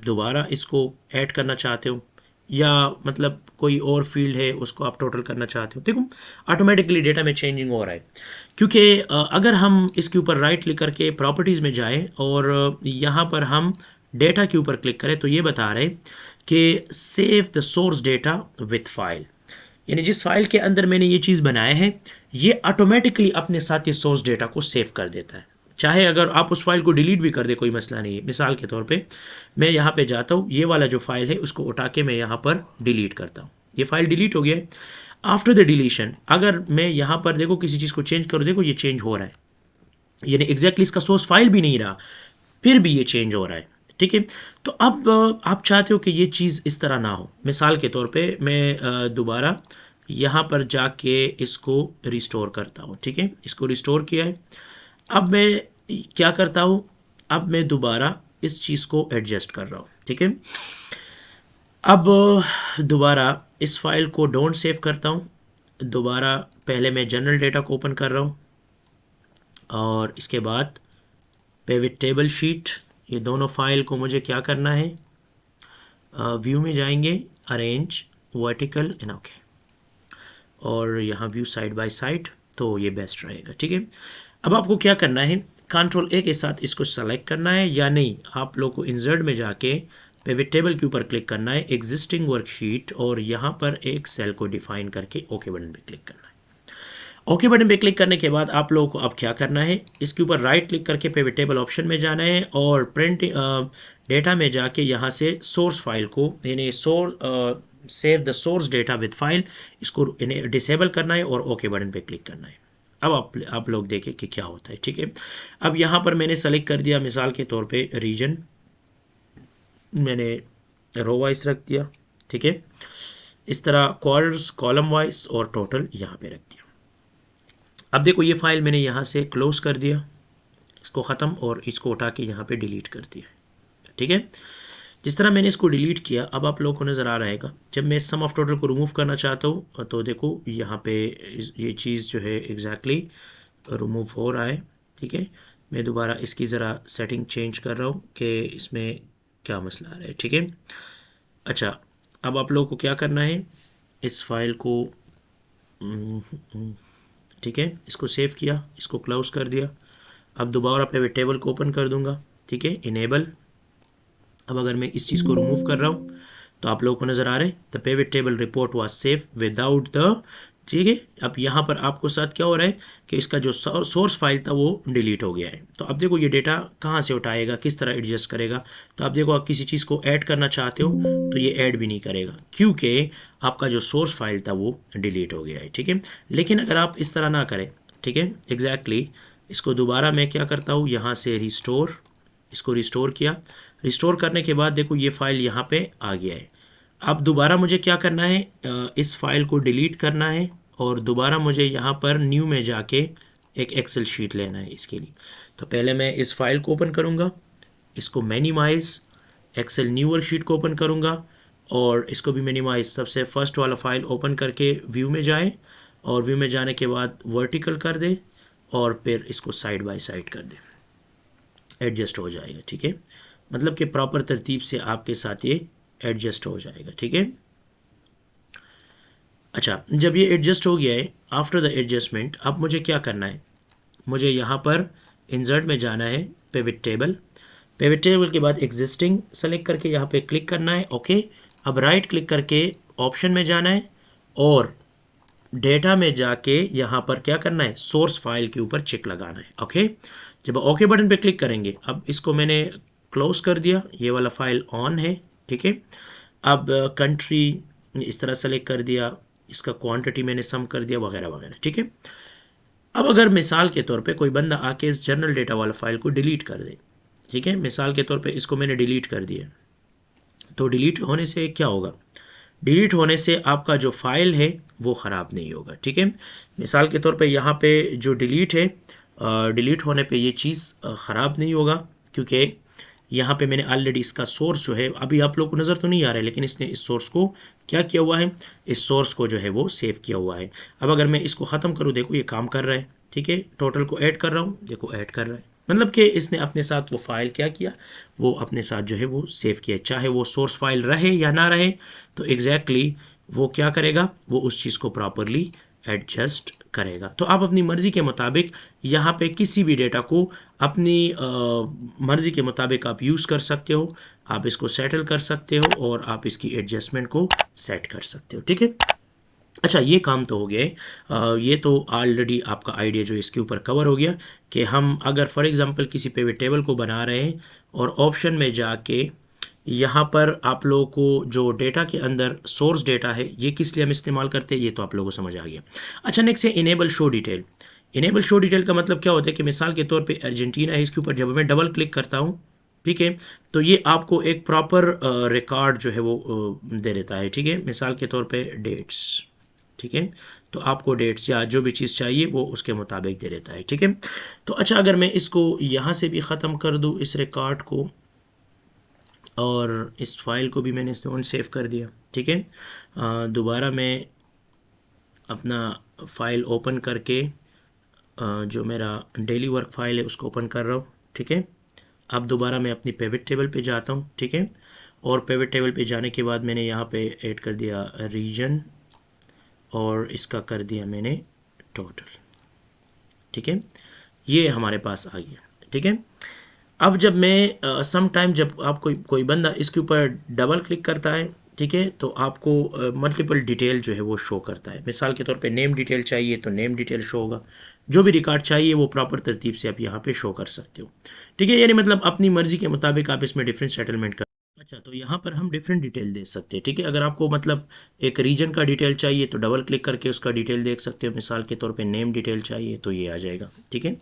दोबारा इसको ऐड करना चाहते हो या मतलब कोई और फील्ड है उसको आप टोटल करना चाहते हो, देखो ऑटोमेटिकली डेटा में चेंजिंग हो रहा है। क्योंकि अगर हम इसके ऊपर राइट क्लिक करके प्रॉपर्टीज़ में जाएं और यहाँ पर हम डेटा के ऊपर क्लिक करें तो ये बता रहे कि save the source data with file, यानी जिस फाइल के अंदर मैंने ये चीज़ बनाया है ये ऑटोमेटिकली अपने साथ ये सोर्स डेटा को सेव कर देता है। चाहे अगर आप उस फाइल को डिलीट भी कर दे कोई मसला नहीं है। मिसाल के तौर पे मैं यहाँ पे जाता हूँ, ये वाला जो फाइल है उसको उठा के मैं यहाँ पर डिलीट करता हूँ, ये फाइल डिलीट हो गया है। आफ्टर द डिलीशन अगर मैं यहाँ पर देखो किसी चीज़ को चेंज करूँ, देखो ये चेंज हो रहा है, यानी एग्जैक्टली इसका सोर्स फाइल भी नहीं रहा फिर भी ये चेंज हो रहा है, ठीक है। तो अब आप चाहते हो कि ये चीज़ इस तरह ना हो। मिसाल के तौर पे मैं दोबारा यहाँ पर जाके इसको रिस्टोर करता हूँ, ठीक है। इसको रिस्टोर किया है। अब मैं क्या करता हूँ, अब मैं दोबारा इस चीज़ को एडजस्ट कर रहा हूँ, ठीक है। अब दोबारा इस फाइल को डोंट सेव करता हूँ। दोबारा पहले मैं जनरल डेटा को ओपन कर रहा हूँ और इसके बाद पिवट टेबल शीट, ये दोनों फाइल को मुझे क्या करना है, व्यू में जाएंगे, अरेंज वर्टिकल एंड ओके, और यहाँ व्यू साइड बाय साइड, तो ये बेस्ट रहेगा। ठीक है, अब आपको क्या करना है, कंट्रोल ए के साथ इसको सेलेक्ट करना है या नहीं, आप लोग को इंसर्ट में जाके पिवट टेबल के ऊपर क्लिक करना है, एग्जिस्टिंग वर्कशीट, और यहाँ पर एक सेल को डिफाइन करके ओके बटन पे क्लिक करना है। ओके बटन पे क्लिक करने के बाद आप लोगों को अब क्या करना है, इसके ऊपर राइट क्लिक करके पिवट टेबल ऑप्शन में जाना है और प्रिंट डेटा में जाके यहाँ से सोर्स फाइल को, यानी save the source data with file, इसको डिसेबल करना है और ओके बटन पे क्लिक करना है। अब आप लोग देखें कि क्या होता है। ठीक है, अब यहाँ पर मैंने सेलेक्ट कर दिया, मिसाल के तौर पे रीजन मैंने रो वाइज रख दिया। ठीक है, इस तरह क्वार्टर्स कॉलम वाइज और टोटल यहाँ पे रख दिया। अब देखो ये फाइल मैंने यहाँ से क्लोज कर दिया, इसको ख़त्म, और इसको उठा के यहाँ पे डिलीट कर दिया। ठीक है, जिस तरह मैंने इसको डिलीट किया, अब आप लोगों को नज़र आ रहेगा, जब मैं सम ऑफ टोटल को रिमूव करना चाहता हूँ तो देखो यहाँ पे ये चीज़ जो है एग्जैक्टली रिमूव हो रहा है। ठीक है, मैं दोबारा इसकी ज़रा सेटिंग चेंज कर रहा हूँ कि इसमें क्या मसला आ रहा है। ठीक है, अच्छा, अब आप लोगों को क्या करना है, इस फाइल को ठीक है, इसको सेव किया, इसको क्लोज कर दिया। अब दोबारा पिवट टेबल को ओपन कर दूंगा। ठीक है, इनेबल। अब अगर मैं इस चीज़ को रिमूव कर रहा हूँ तो आप लोगों को नज़र आ रहा है the pivot table report was save without the. ठीक है, अब यहाँ पर आपको साथ क्या हो रहा है कि इसका जो सोर्स फाइल था वो डिलीट हो गया है। तो अब देखो ये डेटा कहाँ से उठाएगा, किस तरह एडजस्ट करेगा। तो आप देखो, आप किसी चीज़ को ऐड करना चाहते हो तो ये ऐड भी नहीं करेगा, क्योंकि आपका जो सोर्स फाइल था वो डिलीट हो गया है। ठीक है, लेकिन अगर आप इस तरह ना करें, ठीक है, एग्जैक्टली इसको दोबारा मैं क्या करता हूँ, यहाँ से रिस्टोर, इसको रिस्टोर किया। रिस्टोर करने के बाद देखो ये फाइल यहाँ पे आ गया है। अब दोबारा मुझे क्या करना है, इस फाइल को डिलीट करना है और दोबारा मुझे यहाँ पर न्यू में जाके एक एक्सेल शीट लेना है इसके लिए। तो पहले मैं इस फाइल को ओपन करूँगा, इसको मिनिमाइज, एक्सेल न्यू वर्कशीट को ओपन करूँगा और इसको भी मिनिमाइज, सबसे फर्स्ट वाला फाइल ओपन करके व्यू में जाए और व्यू में जाने के बाद वर्टिकल कर दे और फिर इसको साइड बाय साइड कर दे, एडजस्ट हो जाएगा। ठीक है, मतलब कि प्रॉपर तरतीब से आपके साथ ये एडजस्ट हो जाएगा। ठीक है, अच्छा, जब ये एडजस्ट हो गया है, आफ्टर द एडजस्टमेंट अब मुझे क्या करना है, मुझे यहाँ पर इंसर्ट में जाना है, पिवट टेबल, पिवट टेबल के बाद एग्जिस्टिंग सेलेक्ट करके यहाँ पे क्लिक करना है। ओके, अब राइट क्लिक करके ऑप्शन में जाना है और डेटा में जाके यहाँ पर क्या करना है, सोर्स फाइल के ऊपर चेक लगाना है। ओके, जब ओके बटन पे क्लिक करेंगे, अब इसको मैंने क्लोज कर दिया, ये वाला फाइल ऑन है। ठीक है, अब कंट्री इस तरह सेलेक्ट कर दिया, इसका क्वांटिटी मैंने सम कर दिया, वगैरह वगैरह। ठीक है, अब अगर मिसाल के तौर पे कोई बंदा आके इस जनरल डेटा वाला फाइल को डिलीट कर दे, ठीक है, मिसाल के तौर पे इसको मैंने डिलीट कर दिया, तो डिलीट होने से क्या होगा, डिलीट होने से आपका जो फाइल है वो ख़राब नहीं होगा। ठीक है, मिसाल के तौर पे यहाँ पे जो डिलीट है, डिलीट होने पे ये चीज़ ख़राब नहीं होगा, क्योंकि यहाँ पे मैंने ऑलरेडी इसका सोर्स जो है, अभी आप लोग को नज़र तो नहीं आ रहा है, लेकिन इसने इस सोर्स को क्या किया हुआ है, इस सोर्स को जो है वो सेव किया हुआ है। अब अगर मैं इसको ख़त्म करूँ, देखो ये काम कर रहा है। ठीक है, टोटल को ऐड कर रहा हूँ, देखो ऐड कर रहा है, मतलब कि इसने अपने साथ वो फाइल क्या किया, वो अपने साथ जो है वो सेव किया, चाहे वो सोर्स फाइल रहे या ना रहे, तो एग्जैक्टली वो क्या करेगा, वो उस चीज़ को प्रॉपरली एडजस्ट करेगा। तो आप अपनी मर्ज़ी के मुताबिक यहाँ पे किसी भी डेटा को अपनी मर्ज़ी के मुताबिक आप यूज़ कर सकते हो, आप इसको सेटल कर सकते हो और आप इसकी एडजस्टमेंट को सेट कर सकते हो। ठीक है, अच्छा, ये काम तो हो गया। ये तो ऑलरेडी आपका आइडिया जो इसके ऊपर कवर हो गया कि हम अगर फॉर एग्जांपल किसी पिवट टेबल को बना रहे हैं और ऑप्शन में जाके यहाँ पर आप लोगों को जो डेटा के अंदर सोर्स डेटा है ये किस लिए हम इस्तेमाल करते हैं, ये तो आप लोगों को समझ आ गया। अच्छा, नेक्स्ट है enable show detail. Enable show detail का मतलब क्या होता है कि मिसाल के तौर पे अर्जेंटीना है, इसके ऊपर जब मैं डबल क्लिक करता हूँ, ठीक है, तो ये आपको एक प्रॉपर रिकॉर्ड जो है वो दे देता है। ठीक है, मिसाल के तौर पे डेट्स, ठीक है, तो आपको डेट्स या जो भी चीज़ चाहिए वो उसके मुताबिक दे देता है। ठीक है, तो अच्छा, अगर मैं इसको यहाँ से भी ख़त्म कर दूँ इस रिकॉर्ड को, और इस फाइल को भी मैंने इसमें सेव कर दिया। ठीक है, दोबारा मैं अपना फाइल ओपन करके जो मेरा डेली वर्क फाइल है उसको ओपन कर रहा हूँ। ठीक है, अब दोबारा मैं अपनी पिवट टेबल पे जाता हूँ। ठीक है, और पिवट टेबल पे जाने के बाद मैंने यहाँ पे ऐड कर दिया रीजन और इसका कर दिया मैंने टोटल। ठीक है, ये हमारे पास आ गया। ठीक है, अब जब मैं सम टाइम जब आप कोई बंदा इसके ऊपर डबल क्लिक करता है, ठीक है, तो आपको मल्टीपल डिटेल जो है वो शो करता है। मिसाल के तौर पे नेम डिटेल चाहिए तो नेम डिटेल शो होगा, जो भी रिकॉर्ड चाहिए वो प्रॉपर तरतीब से आप यहाँ पे शो कर सकते हो। ठीक है, यानी मतलब अपनी मर्जी के मुताबिक आप इसमें डिफरेंट सेटलमेंट कर। अच्छा, तो यहाँ पर हम डिफरेंट डिटेल दे सकते हैं। ठीक है, अगर आपको मतलब एक रीजन का डिटेल चाहिए तो डबल क्लिक करके उसका डिटेल देख सकते हो। मिसाल के तौर पे नेम डिटेल चाहिए तो ये आ जाएगा। ठीक है,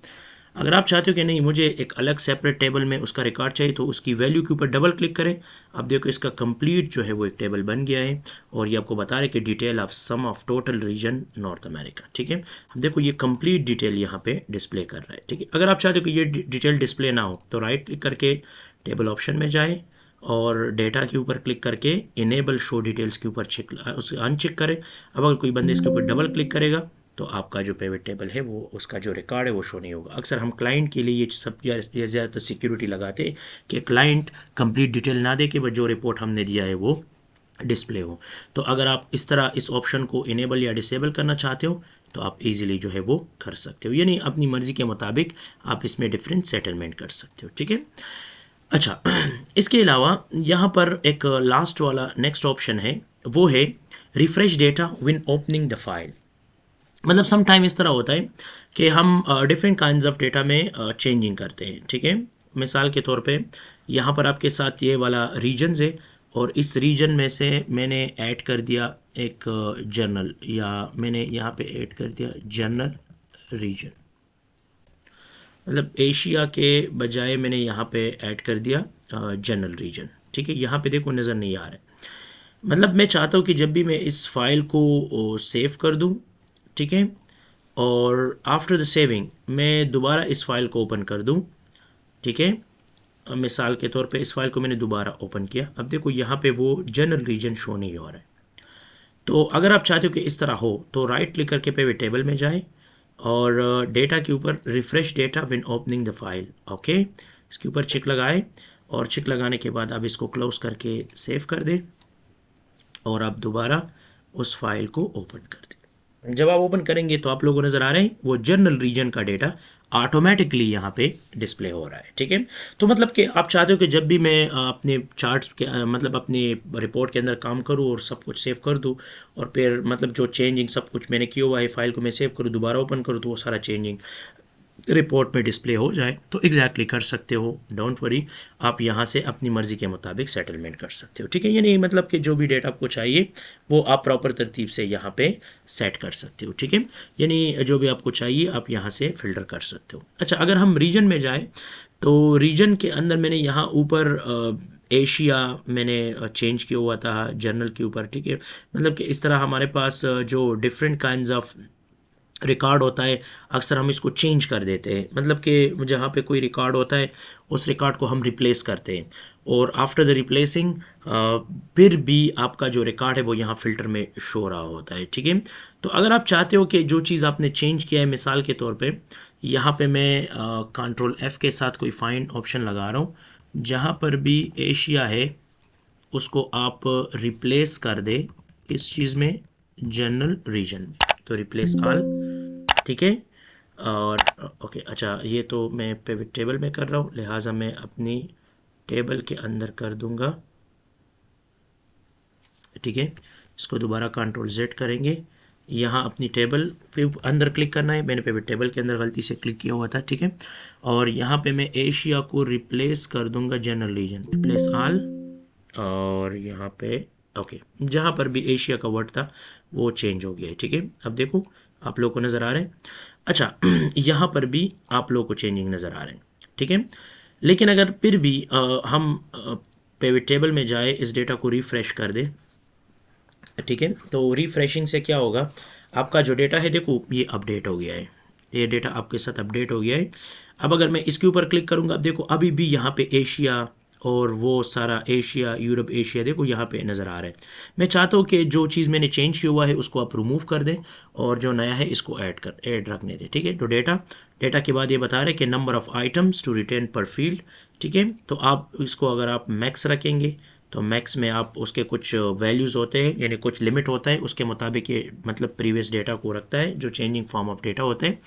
अगर आप चाहते हो कि नहीं मुझे एक अलग सेपरेट टेबल में उसका रिकॉर्ड चाहिए तो उसकी वैल्यू के ऊपर डबल क्लिक करें। अब देखो इसका कंप्लीट जो है वो एक टेबल बन गया है और ये आपको बता रहे कि detail of sum of total region North America. ठीक है, अब देखो ये कंप्लीट डिटेल यहाँ पे डिस्प्ले कर रहा है। ठीक है, अगर आप चाहते हो कि ये डिटेल डिस्प्ले ना हो तो राइट क्लिक करके टेबल ऑप्शन में जाए और डेटा के ऊपर क्लिक करके इनेबल शो डिटेल्स के ऊपर उसे अनचेक करें। अब अगर कोई बंदे इसके ऊपर डबल क्लिक करेगा तो आपका जो पिवट टेबल है वो उसका जो रिकॉर्ड है वो शो नहीं होगा। अक्सर हम क्लाइंट के लिए ये सब ये ज़्यादातर सिक्योरिटी लगाते हैं कि क्लाइंट कंप्लीट डिटेल ना दे के बस जो रिपोर्ट हमने दिया है वो डिस्प्ले हो। तो अगर आप इस तरह इस ऑप्शन को इनेबल या डिसेबल करना चाहते हो तो आप इजीली जो है वो कर सकते हो, यानी अपनी मर्ज़ी के मुताबिक आप इसमें डिफरेंट सेटलमेंट कर सकते हो। ठीक है, अच्छा इसके अलावा यहाँ पर एक लास्ट वाला नेक्स्ट ऑप्शन है, वो है refresh data when opening the file. मतलब सम टाइम इस तरह होता है कि हम डिफरेंट काइंड्स ऑफ डेटा में चेंजिंग करते हैं। ठीक है, मिसाल के तौर पे यहाँ पर आपके साथ ये वाला रीजन्स है और इस रीजन में से मैंने ऐड कर दिया एक जर्नल, या मैंने यहाँ पे ऐड कर दिया जनरल रीजन। मतलब एशिया के बजाय मैंने यहाँ पे ऐड कर दिया जनरल रीजन। ठीक है, यहाँ पे देखो नज़र नहीं आ रहा है। मतलब मैं चाहता हूँ कि जब भी मैं इस फाइल को सेव कर दूँ, ठीक है, और आफ्टर द सेविंग मैं दोबारा इस फाइल को ओपन कर दूं। ठीक है, मिसाल के तौर पे इस फाइल को मैंने दोबारा ओपन किया। अब देखो यहाँ पे वो जनरल रीजन शो नहीं हो रहा है। तो अगर आप चाहते हो कि इस तरह हो तो राइट क्लिक करके पिवट टेबल में जाएं और डेटा के ऊपर refresh data when opening the file. Okay, इसके ऊपर चिक लगाए और चिक लगाने के बाद आप इसको क्लोज करके सेव कर दें और आप दोबारा उस फाइल को ओपन कर दें। जब आप ओपन करेंगे तो आप लोगों को नज़र आ रहे हैं वो जनरल रीजन का डेटा ऑटोमेटिकली यहाँ पे डिस्प्ले हो रहा है। ठीक है, तो मतलब कि आप चाहते हो कि जब भी मैं अपने चार्ट्स के मतलब अपने रिपोर्ट के अंदर काम करूँ और सब कुछ सेव कर दूँ और फिर मतलब जो चेंजिंग सब कुछ मैंने किया हुआ है फाइल को मैं सेव करूँ, दोबारा ओपन करूँ तो वो सारा चेंजिंग रिपोर्ट में डिस्प्ले हो जाए, तो एग्जैक्टली कर सकते हो। डोंट वरी, आप यहाँ से अपनी मर्ज़ी के मुताबिक सेटलमेंट कर सकते हो। ठीक है, यानी मतलब कि जो भी डेटा आपको चाहिए वो आप प्रॉपर तरतीब से यहाँ पे सेट कर सकते हो। ठीक है, यानी जो भी आपको चाहिए आप यहाँ से फ़िल्टर कर सकते हो। अच्छा, अगर हम रीजन में जाए तो रीजन के अंदर मैंने यहाँ ऊपर एशिया मैंने चेंज किया हुआ था जर्नल के ऊपर। ठीक है, मतलब कि इस तरह हमारे पास जो डिफरेंट काइंड्स ऑफ रिकॉर्ड होता है अक्सर हम इसको चेंज कर देते हैं। मतलब कि जहाँ पे कोई रिकॉर्ड होता है उस रिकॉर्ड को हम रिप्लेस करते हैं और आफ्टर द रिप्लेसिंग फिर भी आपका जो रिकॉर्ड है वो यहाँ फ़िल्टर में शो रहा होता है। ठीक है, तो अगर आप चाहते हो कि जो चीज़ आपने चेंज किया है, मिसाल के तौर पे यहाँ पे मैं कंट्रोल F के साथ कोई फाइंड ऑप्शन लगा रहा हूँ, जहाँ पर भी एशिया है उसको आप रिप्लेस कर दे इस चीज़ में जनरल रीजन में, तो रिप्लेस ऑल। ठीक है, और ओके अच्छा ये तो मैं पिवट टेबल में कर रहा हूँ, लिहाजा मैं अपनी टेबल के अंदर कर दूंगा। ठीक है, इसको दोबारा कंट्रोल Z करेंगे, यहाँ अपनी टेबल पे अंदर क्लिक करना है। मैंने पिवट टेबल के अंदर गलती से क्लिक किया हुआ था। ठीक है, और यहाँ पे मैं एशिया को रिप्लेस कर दूंगा जनरल रीजन, रिप्लेस ऑल, और यहाँ पे ओके जहाँ पर भी एशिया का वर्ड था वो चेंज हो गया है। ठीक है, अब देखो आप लोगों को नज़र आ रहे हैं। अच्छा यहाँ पर भी आप लोगों को चेंजिंग नज़र आ रहे हैं। ठीक है, लेकिन अगर फिर भी हम पिवट टेबल में जाए, इस डेटा को रिफ़्रेश कर दे। ठीक है, तो रिफ़्रेशिंग से क्या होगा, आपका जो डेटा है देखो ये अपडेट हो गया है, ये डेटा आपके साथ अपडेट हो गया है। अब अगर मैं इसके ऊपर क्लिक करूँगा, अब देखो अभी भी यहाँ पे एशिया और वो सारा एशिया, यूरोप, एशिया देखो यहाँ पे नज़र आ रहा है। मैं चाहता हूँ कि जो चीज़ मैंने चेंज किया हुआ है उसको आप रिमूव कर दें और जो नया है इसको ऐड रखने दें। ठीक है, तो डेटा के बाद ये बता रहे हैं कि number of items to retain पर फील्ड। ठीक है, तो आप इसको अगर आप मैक्स रखेंगे तो मैक्स में आप उसके कुछ वैल्यूज़ होते हैं, यानी कुछ लिमिट होता है, उसके मुताबिक ये मतलब प्रीवियस डेटा को रखता है जो चेंजिंग फॉर्म ऑफ डेटा होते हैं।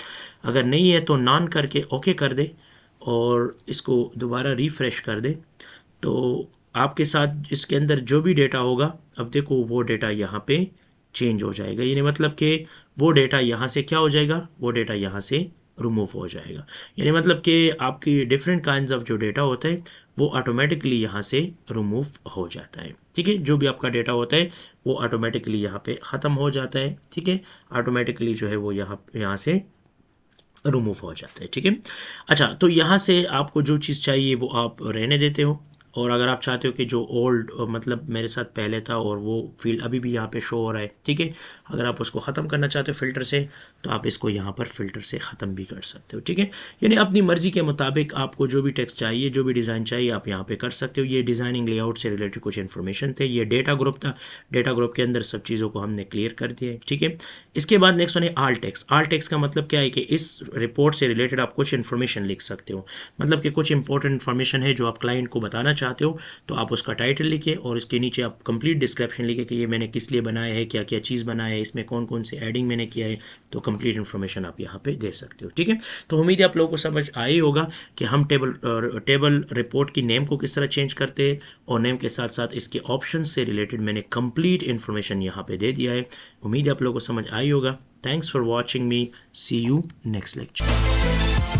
अगर नहीं है तो नॉन करके ओके कर दे और इसको दोबारा रिफ़्रेश कर दे, तो आपके साथ इसके अंदर जो भी डेटा होगा, अब देखो वो डेटा यहाँ पे चेंज हो जाएगा। यानी मतलब कि वो डेटा यहाँ से क्या हो जाएगा, वो डेटा यहाँ से रिमूव हो जाएगा। यानी मतलब कि आपकी डिफरेंट काइंड्स ऑफ जो डेटा होता है वो ऑटोमेटिकली यहाँ से रिमूव हो जाता है। ठीक है, जो भी आपका डेटा होता है वो ऑटोमेटिकली यहाँ पे ख़त्म हो जाता है। ठीक है, ऑटोमेटिकली जो है वो यहाँ से रिमूव हो जाता है। ठीक है, अच्छा, तो यहाँ से आपको जो चीज़ चाहिए वो आप रहने देते हो, और अगर आप चाहते हो कि जो ओल्ड मतलब मेरे साथ पहले था और वो फील्ड अभी भी यहाँ पे शो हो रहा है, ठीक है, अगर आप उसको ख़त्म करना चाहते हो फ़िल्टर से तो आप इसको यहाँ पर फ़िल्टर से ख़त्म भी कर सकते हो। ठीक है, यानी अपनी मर्ज़ी के मुताबिक आपको जो भी टेक्स्ट चाहिए, जो भी डिज़ाइन चाहिए आप यहाँ पे कर सकते हो। ये डिज़ाइनिंग लेआउट से रिलेटेड कुछ इन्फॉर्मेशन थे। ये डेटा ग्रुप था, डेटा ग्रुप के अंदर सब चीज़ों को हमने क्लियर कर दिया है। ठीक है, इसके बाद नेक्स्ट वन है आल टेक्स्ट। आल टेक्स्ट का मतलब क्या है कि इस रिपोर्ट से रिलेटेड आप कुछ इन्फॉर्मेशन लिख सकते हो, मतलब कि कुछ इंपॉर्टेंट इन्फॉर्मेशन है जो आप क्लाइंट को बताना चाहते हो, तो आप उसका टाइटल लिखिए और इसके नीचे आप कंप्लीट डिस्क्रिप्शन लिखिए कि ये मैंने किस लिए बनाया है, क्या क्या चीज़ बनाया है, इसमें कौन कौन से एडिंग मैंने किया है, तो कंप्लीट इन्फॉर्मेशन आप यहाँ पे दे सकते हो। ठीक है, तो उम्मीद है आप लोगों को समझ आई होगा कि हम टेबल रिपोर्ट की नेम को किस तरह चेंज करते हैं, और नेम के साथ साथ इसके ऑप्शन से रिलेटेड मैंने कंप्लीट इन्फॉर्मेशन यहाँ पे दे दिया है। उम्मीद है आप लोगों को समझ आई होगा। Thanks for watching me, see you next lecture.